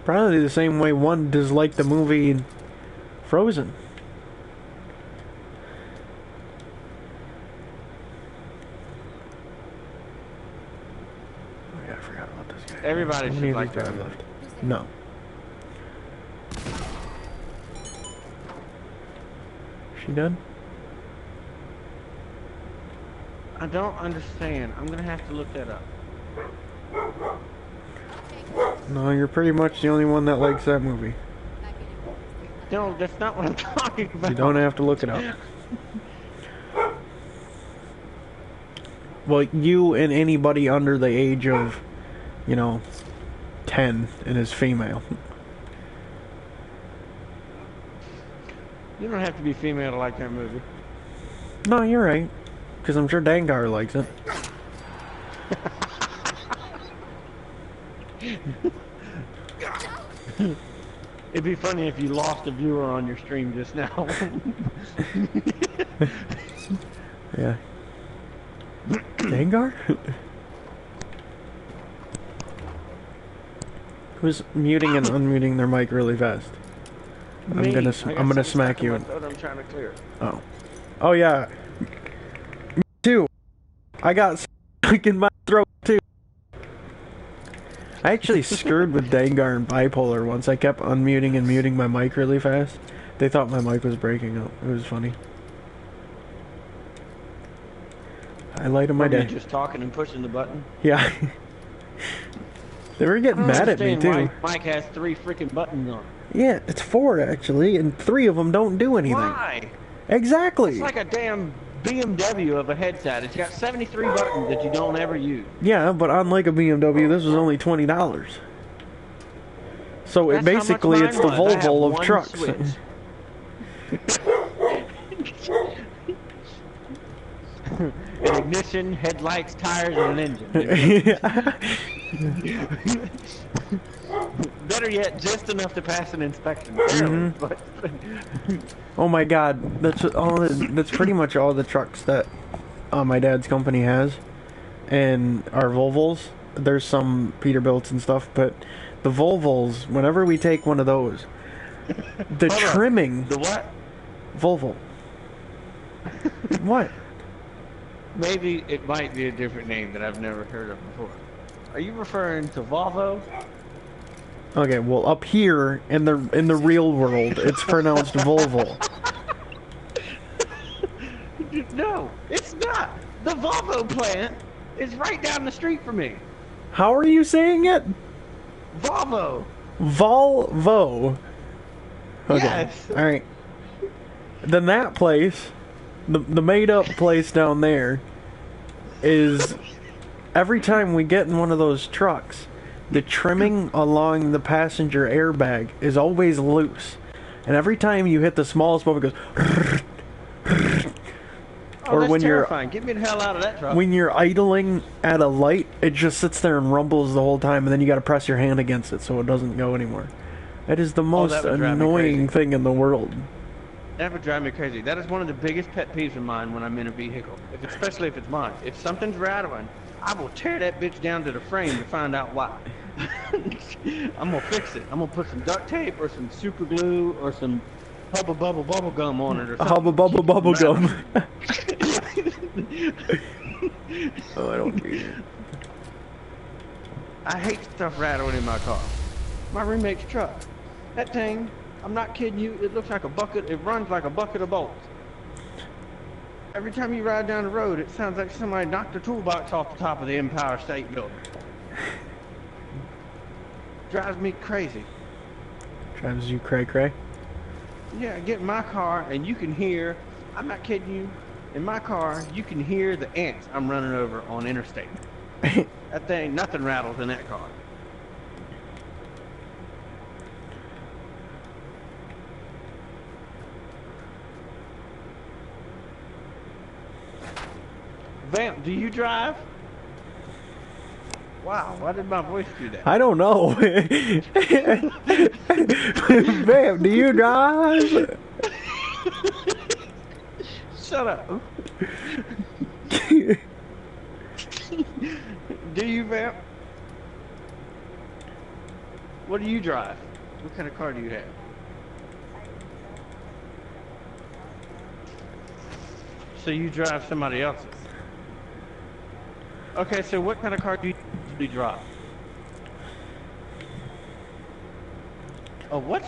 Probably the same way one disliked the movie Frozen. Oh yeah, I forgot about this guy. Everybody How should many of like these do I that have movie. left? No. She done? I don't understand. I'm gonna have to look that up. No, you're pretty much the only one that likes that movie. No, that's not what I'm talking about. You don't have to look it up. Well, you and anybody under the age of, 10 and is female. You don't have to be female to like that movie. No, you're right. Because I'm sure Dangar likes it. It'd be funny if you lost a viewer on your stream just now. Yeah. Dangar? Who's muting and unmuting their mic really fast? Me. I'm gonna I got I'm gonna something smack stuck in you. my throat I'm trying to clear. Oh. Oh yeah. Me too. I got stuck in my throat too. I actually screwed with Dangar and Bipolar once. I kept unmuting and muting my mic really fast. They thought my mic was breaking up. It was funny. Highlight of my From you day. just talking and pushing the button. Yeah. They were getting mad at me too. Mike has 3 freaking buttons on. Yeah, it's 4 actually, and 3 of them don't do anything. Why? Exactly. It's like a damn BMW of a headset. It's got 73 buttons that you don't ever use. Yeah, but unlike a BMW, this was only $20. So it That's how much basically mine it's the was. I have Volvo of one trucks. switch. An ignition, headlights, tires, and an engine. Better yet, just enough to pass an inspection. Barely, but Oh my God, that's pretty much all the trucks that my dad's company has, and our Volvos. There's some Peterbilts and stuff, but the Volvos, whenever we take one of those, the Hold on. trimming... The what? Volvo. What? Maybe it might be a different name that I've never heard of before. Are you referring to Volvo? Okay, well, up here, in the real world, it's pronounced Volvo. No, it's not. The Volvo plant is right down the street from me. How are you saying it? Volvo. Volvo. Okay. Yes. Alright. Then that place, the made-up place down there, is... Every time we get in one of those trucks, the trimming along the passenger airbag is always loose. And every time you hit the smallest bump, it goes... Oh, Or that's when terrifying. Get me the hell out of that truck. When you're idling at a light, it just sits there and rumbles the whole time, and then you gotta press your hand against it so it doesn't go anymore. That is the most that would drive me annoying crazy. thing in the world. That would drive me crazy. That is one of the biggest pet peeves of mine when I'm in a vehicle, especially if it's mine. If something's rattling, I will tear that bitch down to the frame to find out why. I'm gonna fix it. I'm gonna put some duct tape or some super glue or some Hubba Bubble bubble gum on it or something. Hubba bubble bubble gum. Oh, I don't need it. I hate stuff rattling in my car. My roommate's truck. That thing, I'm not kidding you, it looks like a bucket, it runs like a bucket of bolts. Every time you ride down the road, it sounds like somebody knocked a toolbox off the top of the Empire State Building. Drives me crazy. Drives you cray cray. Yeah, get in my car and you can hear, I'm not kidding you, in my car, you can hear the ants I'm running over on interstate. That thing, nothing rattles in that car. Vamp, do you drive? Wow, why did my voice do that? I don't know. Bam, do you drive? Shut up. Do you, Vamp? What do you drive? What kind of car do you have? So you drive somebody else's. Okay, so what kind of car do you usually drive? A what?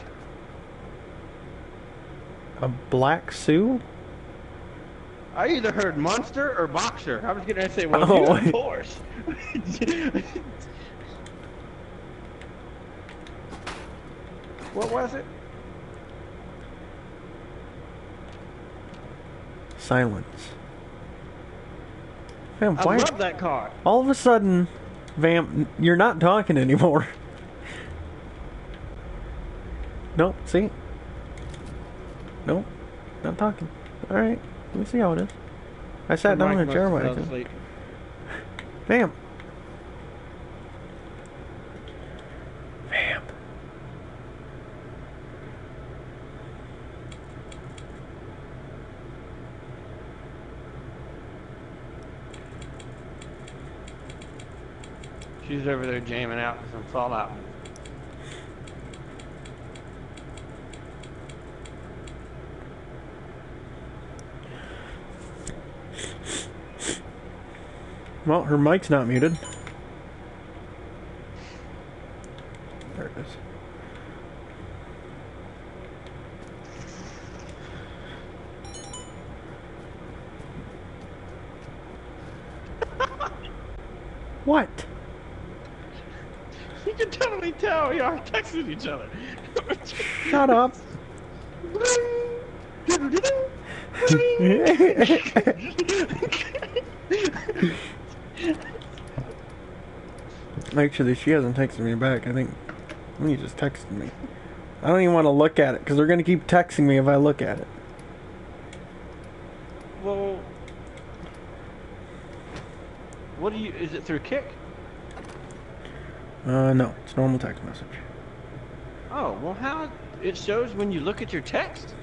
A black Sue? I either heard monster or boxer. I was gonna say, well, Oh. you have Porsche. What was it? Silence. Vamp, I why? love that car. All of a sudden, Vamp, you're not talking anymore. Nope, see? Nope, not talking. Alright, let me see how it is. I sat down in a chair by it. Sleep. Vamp. Vamp. She's over there jamming out to some Fallout. Well, her mic's not muted. There it is. What? You can totally tell we are texting each other. Shut up. Actually, she hasn't texted me back. I think he just texted me. I don't even want to look at it because they're going to keep texting me if I look at it. Well, what do you? Is it through Kick? No, it's a normal text message. Oh, well, how it shows when you look at your text?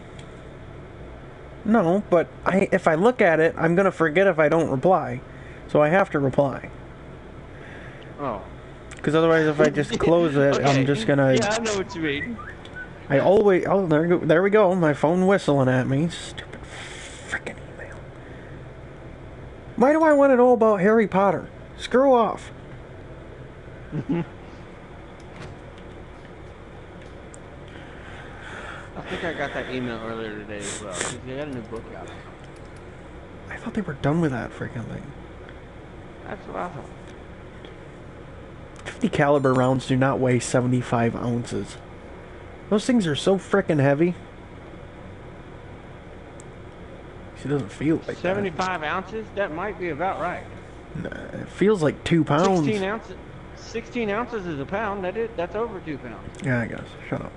No, but if I look at it, I'm going to forget if I don't reply. So I have to reply. Oh, Because otherwise, if I just close it, Okay. I'm just gonna. Yeah, I know what you mean. I always. Oh, there we go. My phone whistling at me. Stupid freaking email. Why do I want to know about Harry Potter? Screw off. I think I got that email earlier today as well. They got a new book out. I thought they were done with that freaking thing. That's what I thought. 50 caliber rounds do not weigh 75 ounces. Those things are so freaking heavy. She doesn't feel like 75 ounces? That might be about right. that. Nah, it feels like 2 pounds. 16 ounces. 16 ounces is a pound. That's over 2 pounds. Yeah, I guess. Shut up.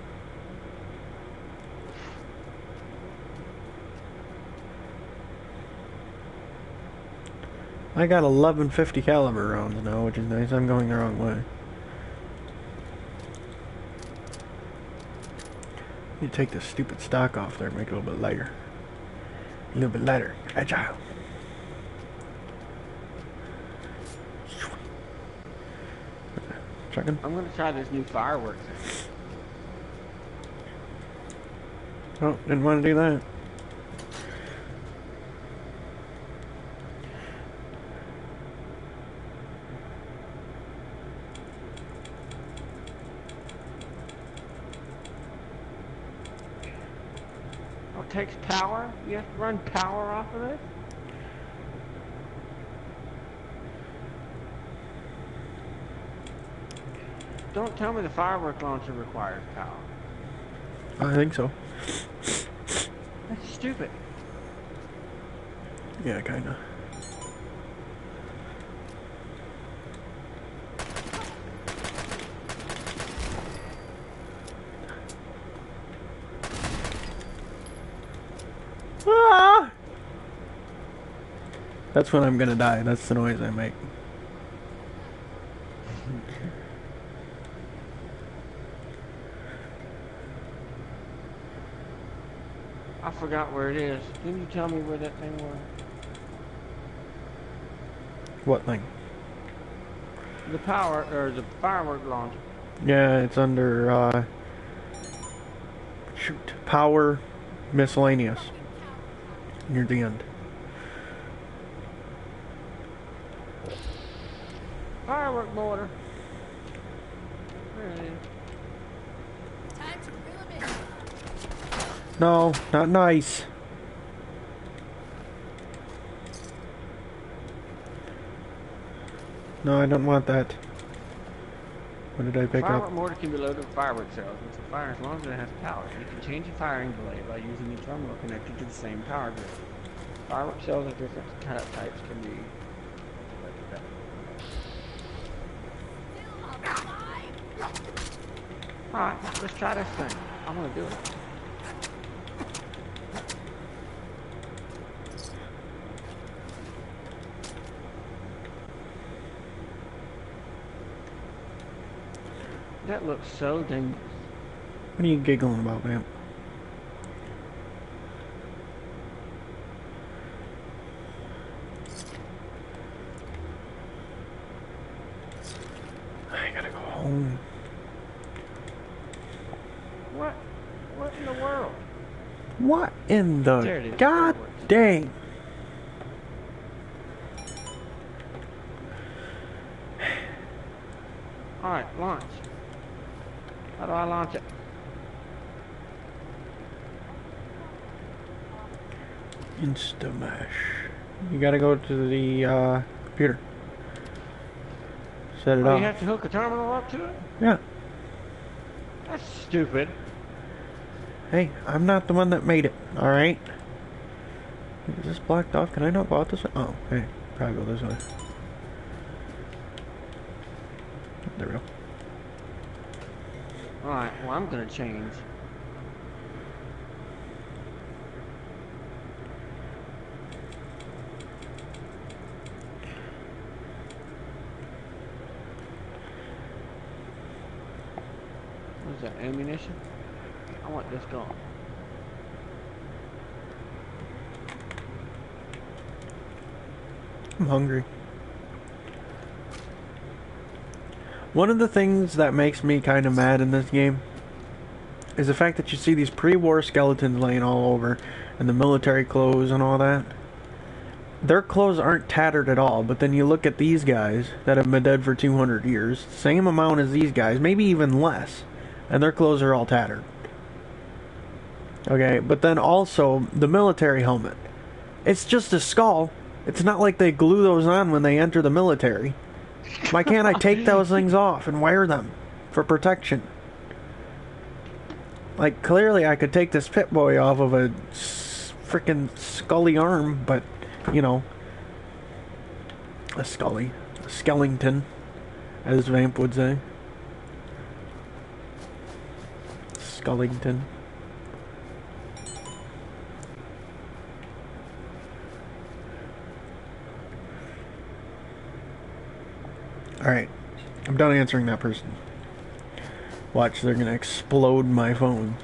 I got 11 50 caliber rounds now, which is nice. I'm going the wrong way. You take this stupid stock off there and make it a little bit lighter. A little bit lighter. Agile. Checking. I'm going to try this new fireworks thing. Oh, didn't want to do that. Oh, it takes power? You have to run power off of it? Don't tell me the firework launcher requires power. I think so. That's stupid. Yeah, kinda. Ah! That's when I'm gonna die. That's the noise I make. I forgot where it is. Can you tell me where that thing was? What thing? The power, or the firework launcher. Yeah, it's under, shoot. Power miscellaneous. Near the end. Firework mortar. There it is. Time to reel 'em in. No, not nice. No, I don't want that. What did I pick Firework up? mortar can be loaded with firework cells, which will fire as long as it has power. You can change the firing delay by using the terminal connected to the same power grid. Firework cells of different types can be. Alright, let's try this thing. I'm gonna do it. That looks so dangerous. What are you giggling about, man? I gotta go home. What in the world? What in There it the is. god Fireworks. dang? Alright, launch. How do I launch it? Instamash. You gotta go to the computer. Set it Oh, up. you have to hook a terminal up to it? Yeah. That's stupid. Hey, I'm not the one that made it. All right. Is this blocked off? Can I not go out this way? Oh, hey, probably go this way. There we go. Alright, well I'm gonna change. What is that, ammunition? I want this gone. I'm hungry. One of the things that makes me kind of mad in this game is the fact that you see these pre-war skeletons laying all over, and the military clothes and all that. Their clothes aren't tattered at all, but then you look at these guys that have been dead for 200 years, same amount as these guys, maybe even less, and their clothes are all tattered. Okay, but then also, the military helmet. It's just a skull. It's not like they glue those on when they enter the military. Why can't I take those things off and wear them for protection? Like, clearly I could take this Pip-Boy off of a freaking scully arm, but, you know, a skellington, as Vamp would say. Skullington. Alright, I'm done answering that person. Watch, they're gonna explode my phone.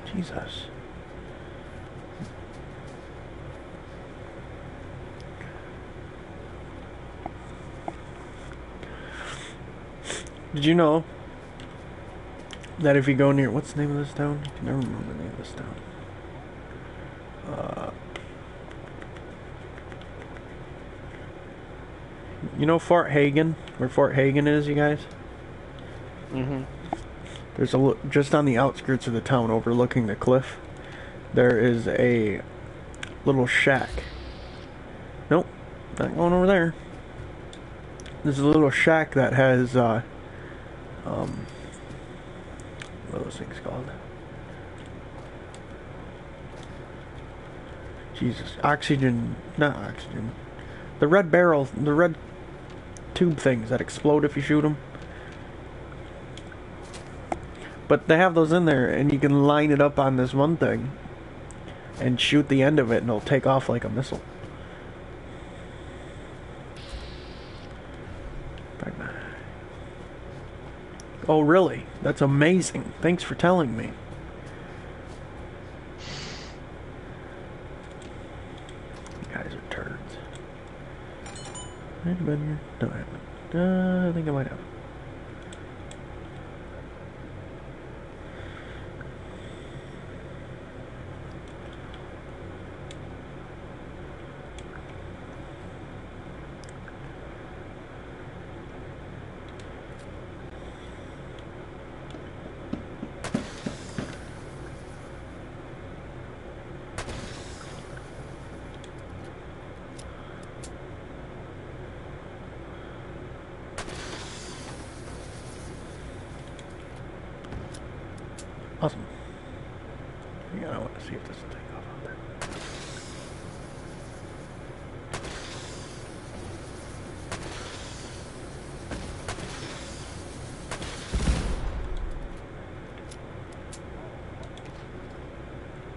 Jesus. Did you know that if you go near... What's the name of this town? I can never remember the name of this town. You know Fort Hagen? Where Fort Hagen is, you guys? Mm-hmm. There's just on the outskirts of the town, overlooking the cliff, there is a little shack. Nope, not going over there. There's a little shack that has, what are those things called? Jesus, oxygen, not oxygen. The red barrel, the red tube things that explode if you shoot them. But they have those in there, and you can line it up on this one thing and shoot the end of it, and it'll take off like a missile. Oh, really? That's amazing. Thanks for telling me. You guys are turds. Have I been here? No, I haven't. I think I might have. Awesome. Yeah, I want to see if this will take off out there.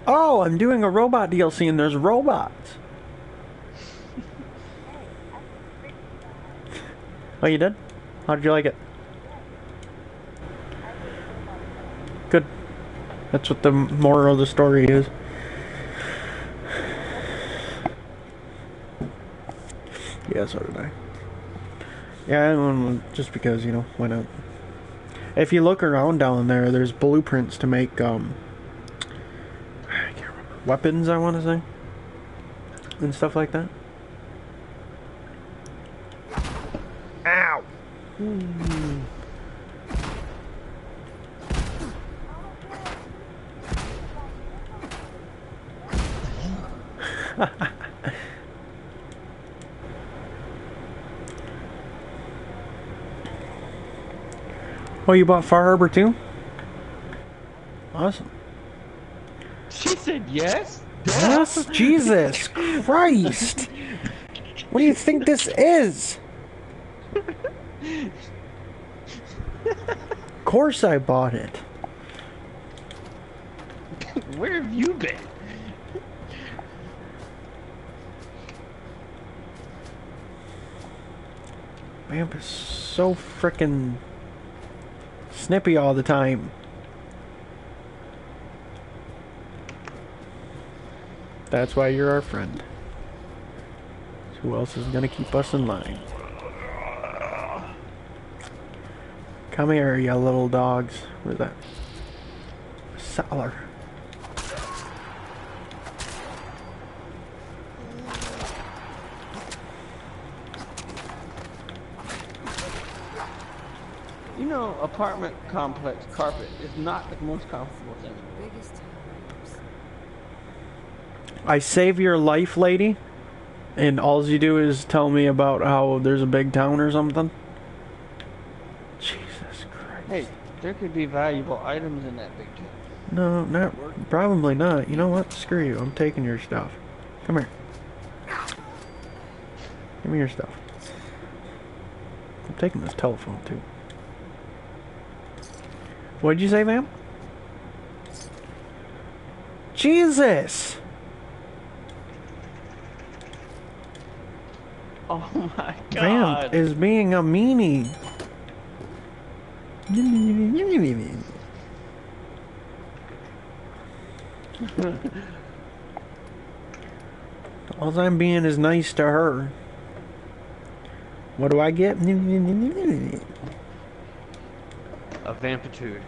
Oh, I'm doing a robot DLC and there's robots. Oh, you did? How did you like it? Good. That's what the moral of the story is. Yeah, so did I. Yeah, just because, you know, why not? If you look around down there, there's blueprints to make, I can't remember, weapons, I want to say, and stuff like that. Ow! Oh, you bought Far Harbor too? Awesome. She said yes? Yes? Jesus Christ! What do you think this is? Of course I bought it. Where have you been? Vamp is so frickin' snippy all the time. That's why you're our friend. Who else is gonna keep us in line? Come here, you little dogs. Where's that? Saddler. You know, apartment complex carpet is not the most comfortable thing. Biggest times. I save your life, lady, and all you do is tell me about how there's a big town or something? Jesus Christ. Hey, there could be valuable items in that big tent. No, not probably not. You know what? Screw you. I'm taking your stuff. Come here. Give me your stuff. I'm taking this telephone too. What did you say, ma'am? Jesus! Oh my Vamp god. is being a meanie. All I'm being is nice to her. What do I get? A vampitude.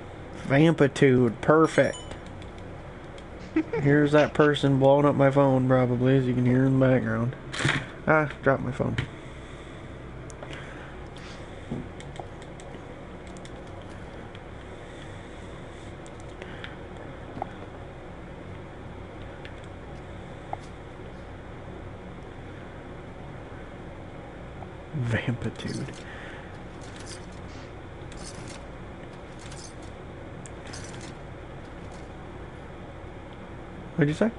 Vampitude. Perfect. Here's that person blowing up my phone, probably, as you can hear in the background. Ah, dropped my phone. Vampitude. What'd you say?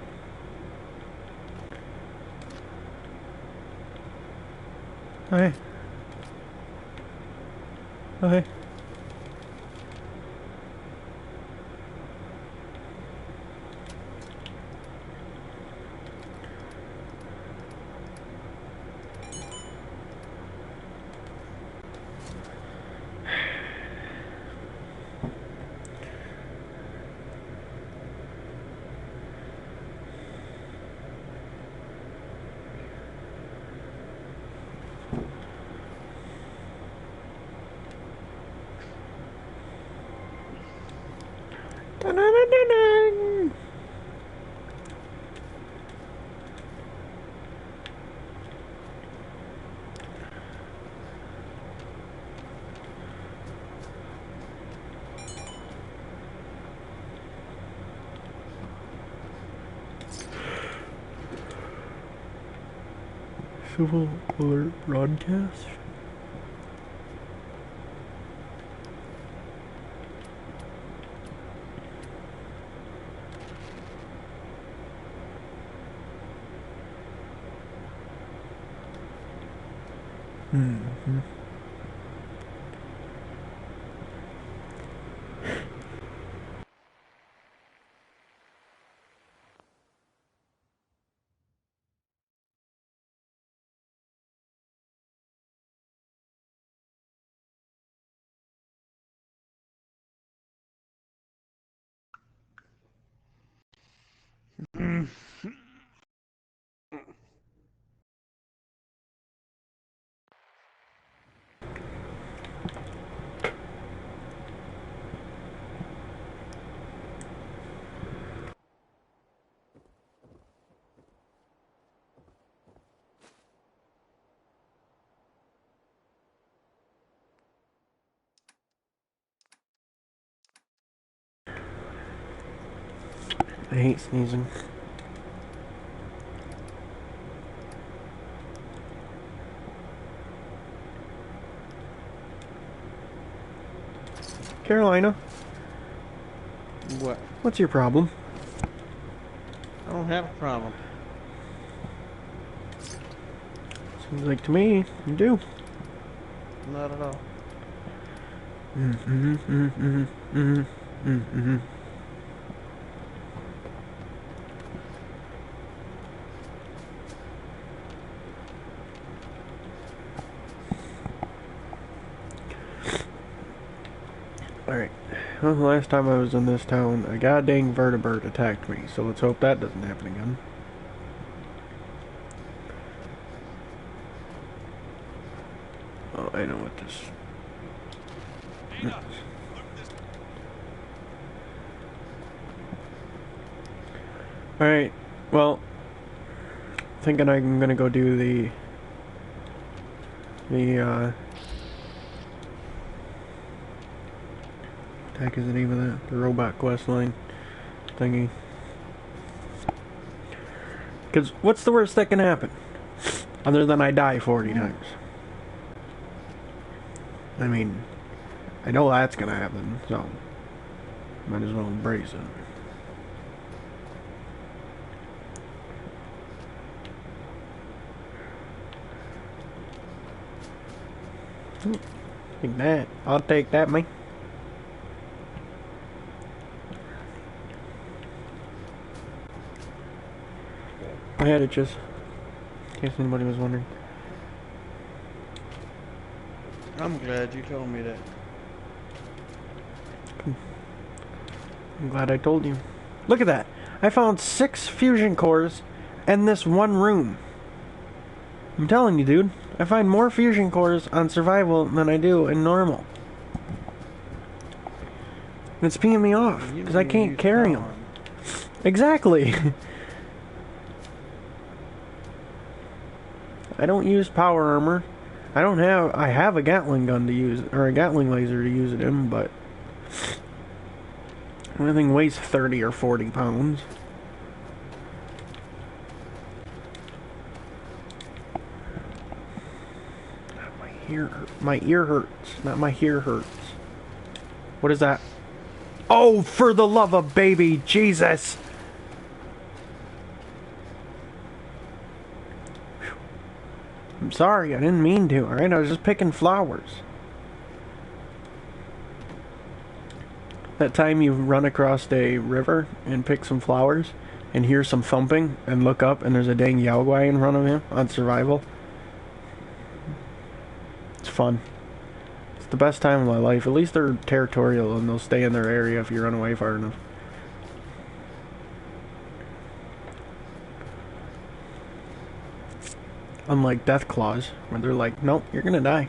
Oh, hey. Oh, hey. Dun-dun-dun-dun-dun. Civil alert broadcast. Mm-hmm. I hate sneezing. Carolina, What? what's your problem? I don't have a problem. Seems like to me you do. Not at all. Mm-hmm, mm-hmm, mm-hmm, mm-hmm. Alright. Well, the last time I was in this town, a goddamn vertebrate attacked me, so let's hope that doesn't happen again. I know what this. Alright, well, thinking I'm gonna go do the what the heck is the name of that? The robot quest line thingy. Because what's the worst that can happen? Other than I die 40 times. I mean, I know that's gonna happen, so might as well embrace it. Take that. I'll take that, mate. I had it just in case anybody was wondering. I'm glad you told me that. I'm glad I told you. Look at that. I found 6 fusion cores in this one room. I'm telling you, dude. I find more fusion cores on survival than I do in normal. And it's peeing me off because I can't carry them. Exactly. I don't use power armor. I have a Gatling gun to use, or a Gatling laser to use it in, but everything weighs 30 or 40 pounds. My ear hurts. Not my ear hurts. What is that? Oh, for the love of baby Jesus! I'm sorry, I didn't mean to, alright? I was just picking flowers. That time you run across a river and pick some flowers and hear some thumping and look up and there's a dang Yao Guai in front of you on survival. It's fun. It's the best time of my life. At least they're territorial and they'll stay in their area if you run away far enough. Unlike Deathclaws, where they're like, nope, you're gonna die.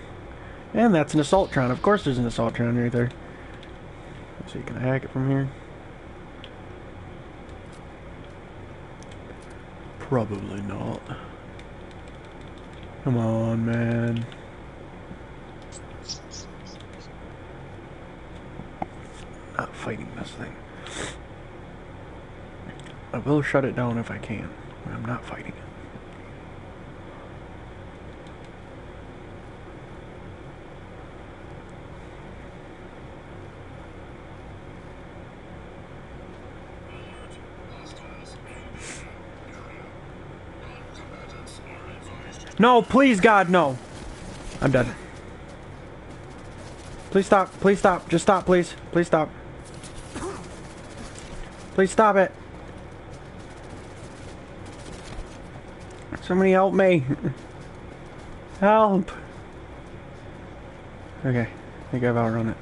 And that's an Assaultron. Of course there's an Assaultron right there. So you can hack it from here. Probably not. Come on, man. Not fighting this thing. I will shut it down if I can, but I'm not fighting it. No, please, God, no. I'm dead. Please stop. Please stop. Just stop, please. Please stop. Please stop it. Somebody help me. Help. Okay. I think I've outrun it.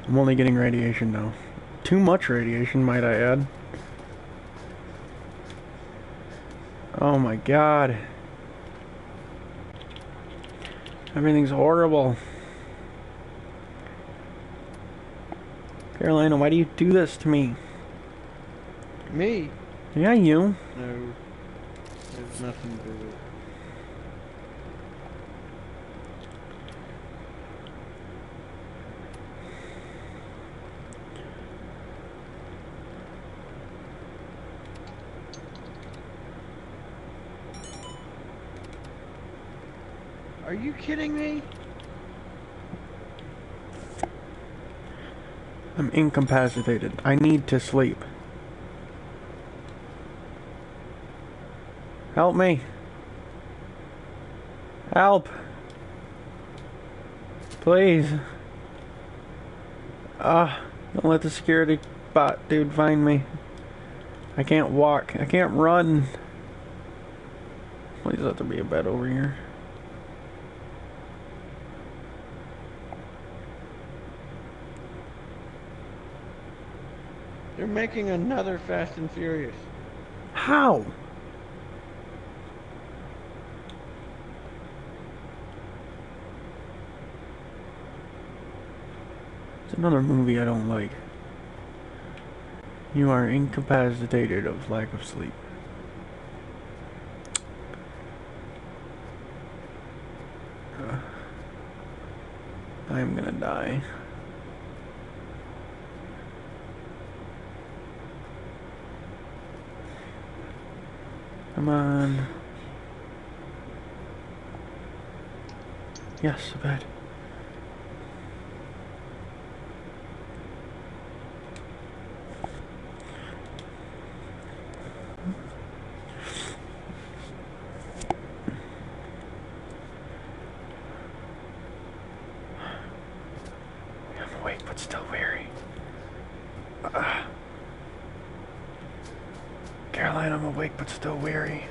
I'm only getting radiation now. Too much radiation, might I add. Oh my God. Everything's horrible. Carolina, why do you do this to me? Me? Yeah, you. No. There's nothing to do. Are you kidding me? I'm incapacitated. I need to sleep. Help me. Help. Please. Don't let the security bot dude find me. I can't walk. I can't run. Please let there be a bed over here. They're making another Fast and Furious. How? It's another movie I don't like. You are incapacitated of lack of sleep. I'm gonna die. Come on. Yes, a bed. I'm awake but still weary. Caroline, I'm awake but still weary.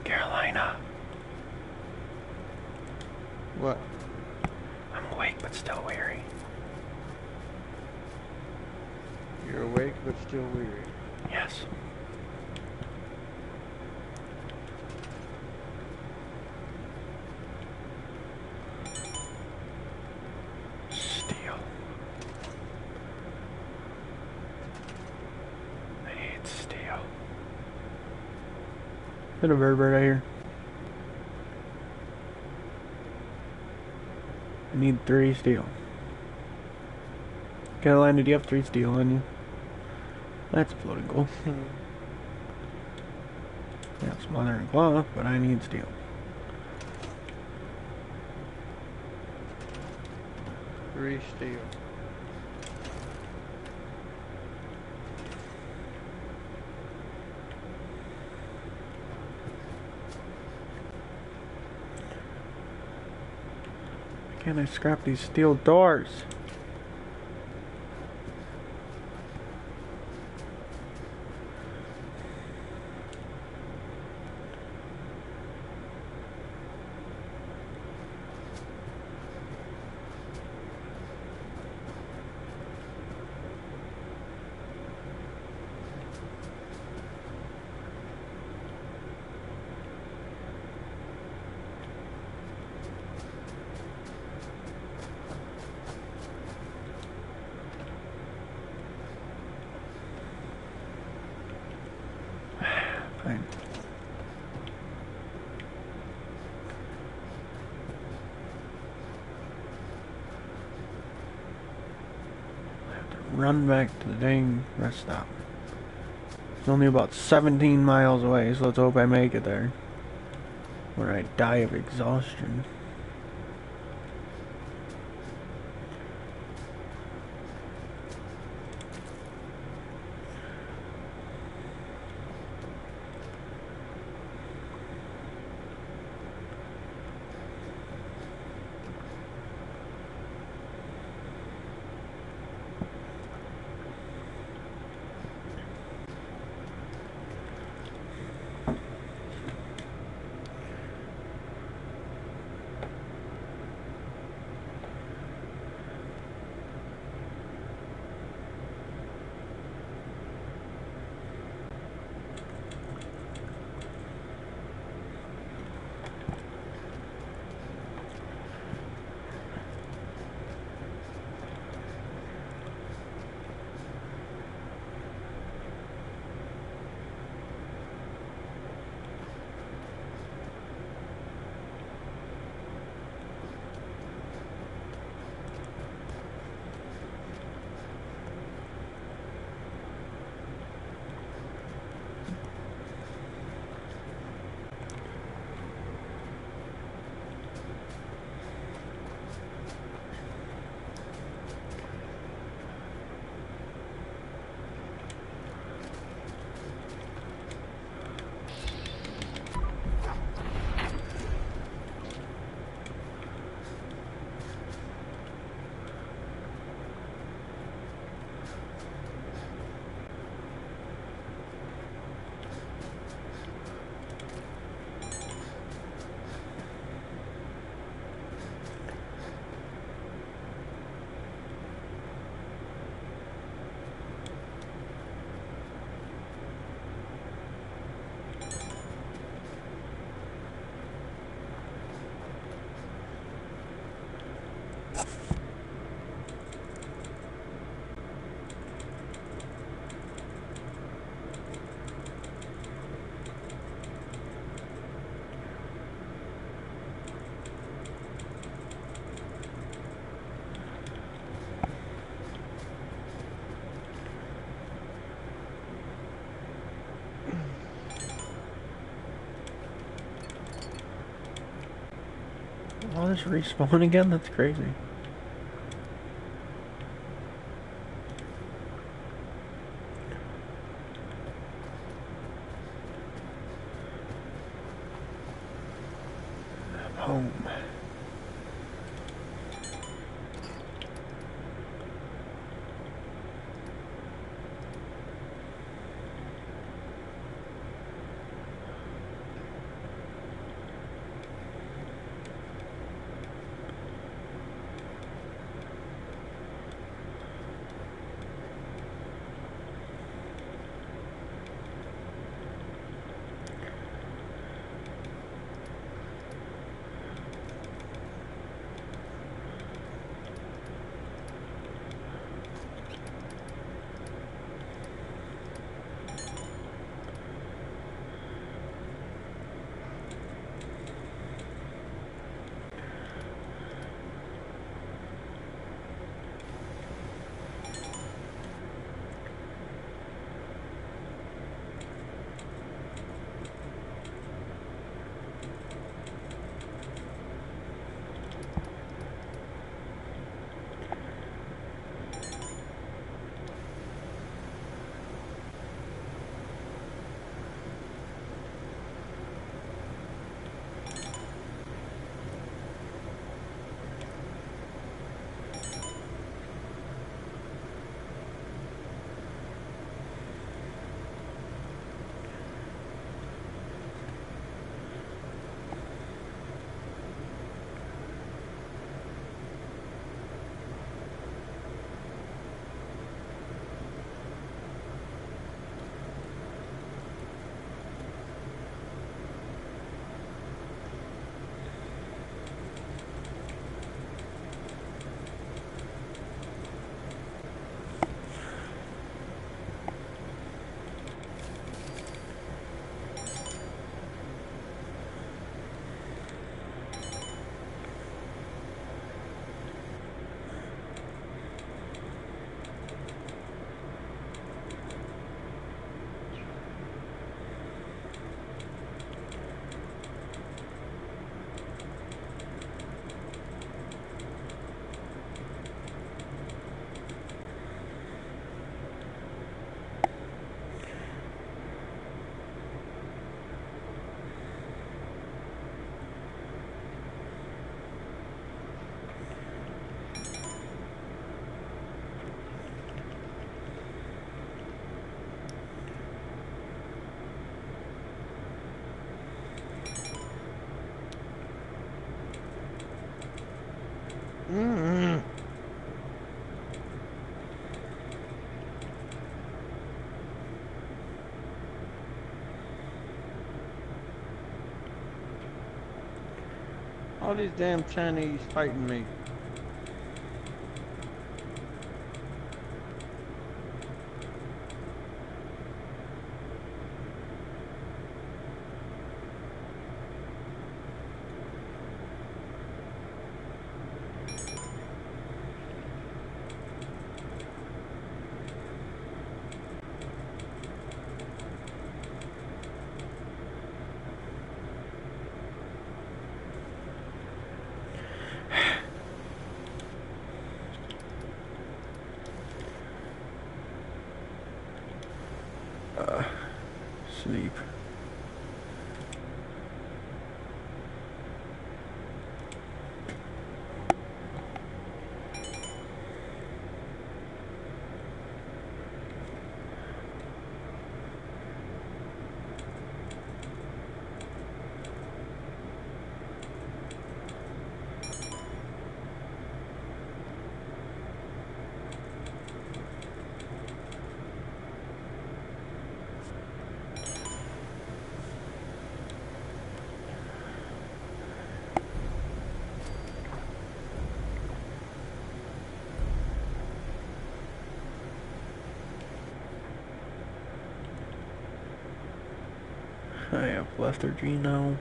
Carolina, What? I'm awake but still weary. You're awake but still weary. Yes. Steel. I need steel. Is there a bird right here? I need 3 steel. Carolina, do you have 3 steel on you? That's political. Yeah, it's mother and cloth, but I need steel. Three steel. Why can't I scrap these steel doors? Fine. I have to run back to the dang rest stop. It's only about 17 miles away, so let's hope I make it there. Or I die of exhaustion. Oh, this respawn again? That's crazy. I'm home. Mm-hmm. All these damn Chinese fighting me. Sleep. I have lethargy now.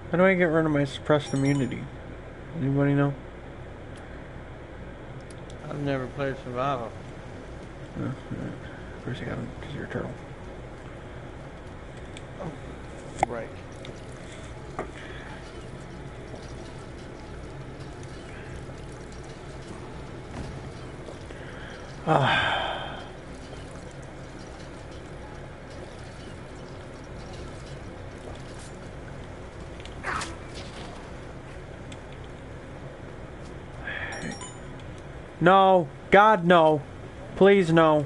How do I get rid of my suppressed immunity? Anybody know? I I've never played survival. Of course, you got him because you're a turtle. Right. No, God, no. Please, no.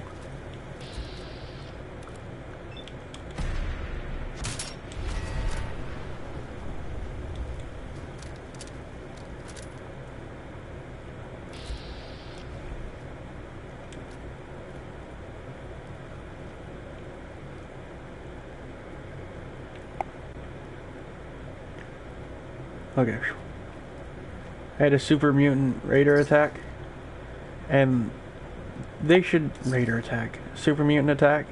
Okay. I had a super mutant raider attack. And they should raider attack. Super mutant attack.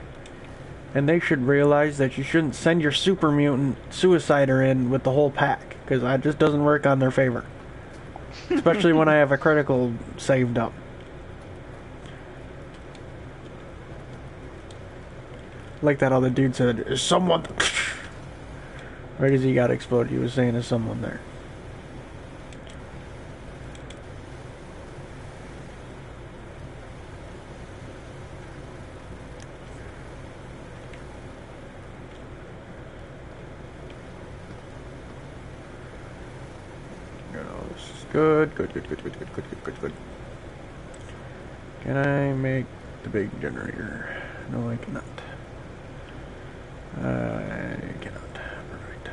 And they should realize that you shouldn't send your super mutant suicider in with the whole pack. Because that just doesn't work on their favor. Especially when I have a critical saved up. Like that other dude said, is someone... Right as he got exploded, he was saying there's someone there. Good, good, good, good, good, good, good, good, good, good. Can I make the big generator? No, I cannot. I cannot. Perfect.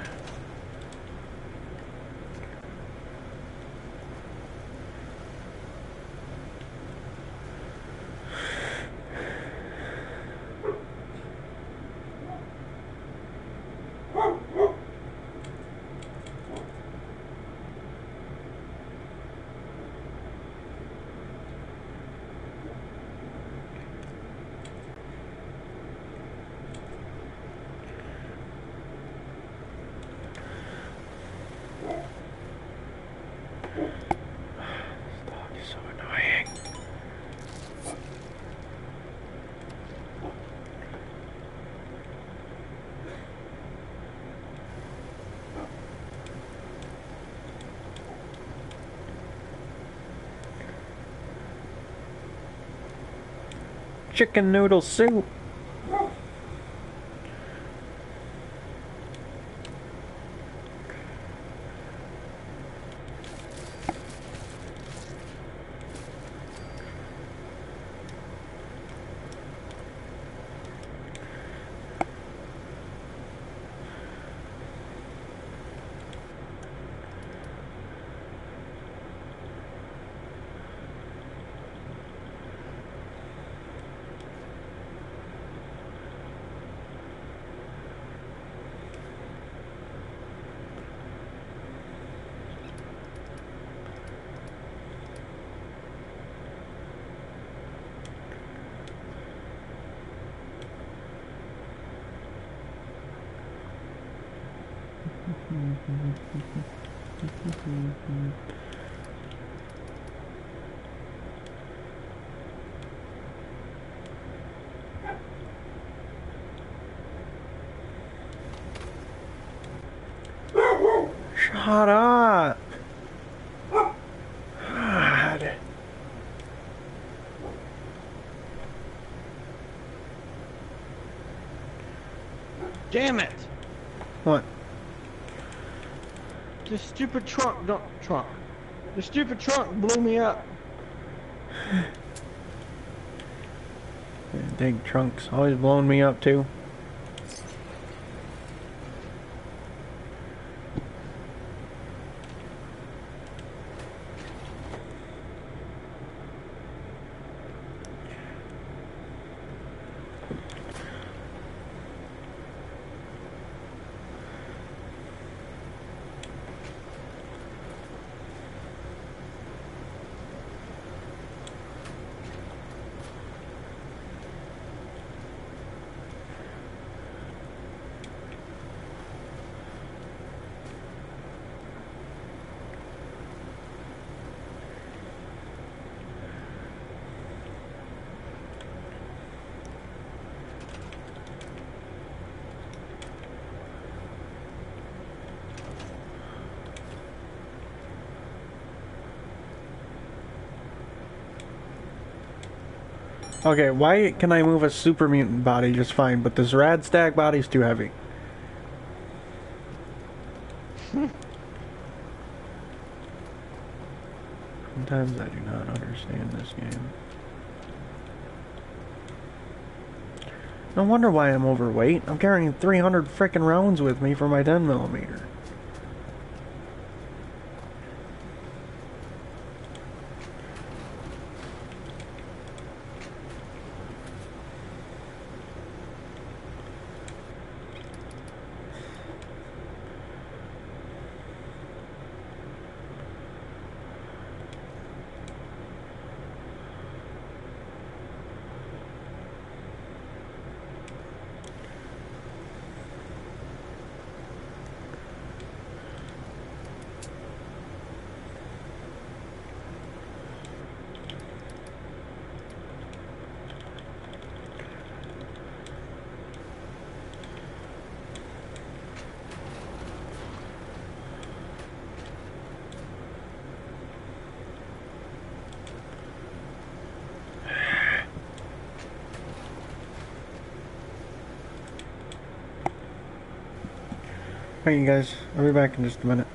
Chicken noodle soup. Shut up. God. Damn it! What? The stupid trunk, The stupid trunk blew me up. Dang trunks always blowing me up too. Okay, why can I move a super mutant body just fine, but this rad stag body's too heavy? Sometimes I do not understand this game. No wonder why I'm overweight. I'm carrying 300 frickin' rounds with me for my 10mm. Alright, you guys, I'll be back in just a minute.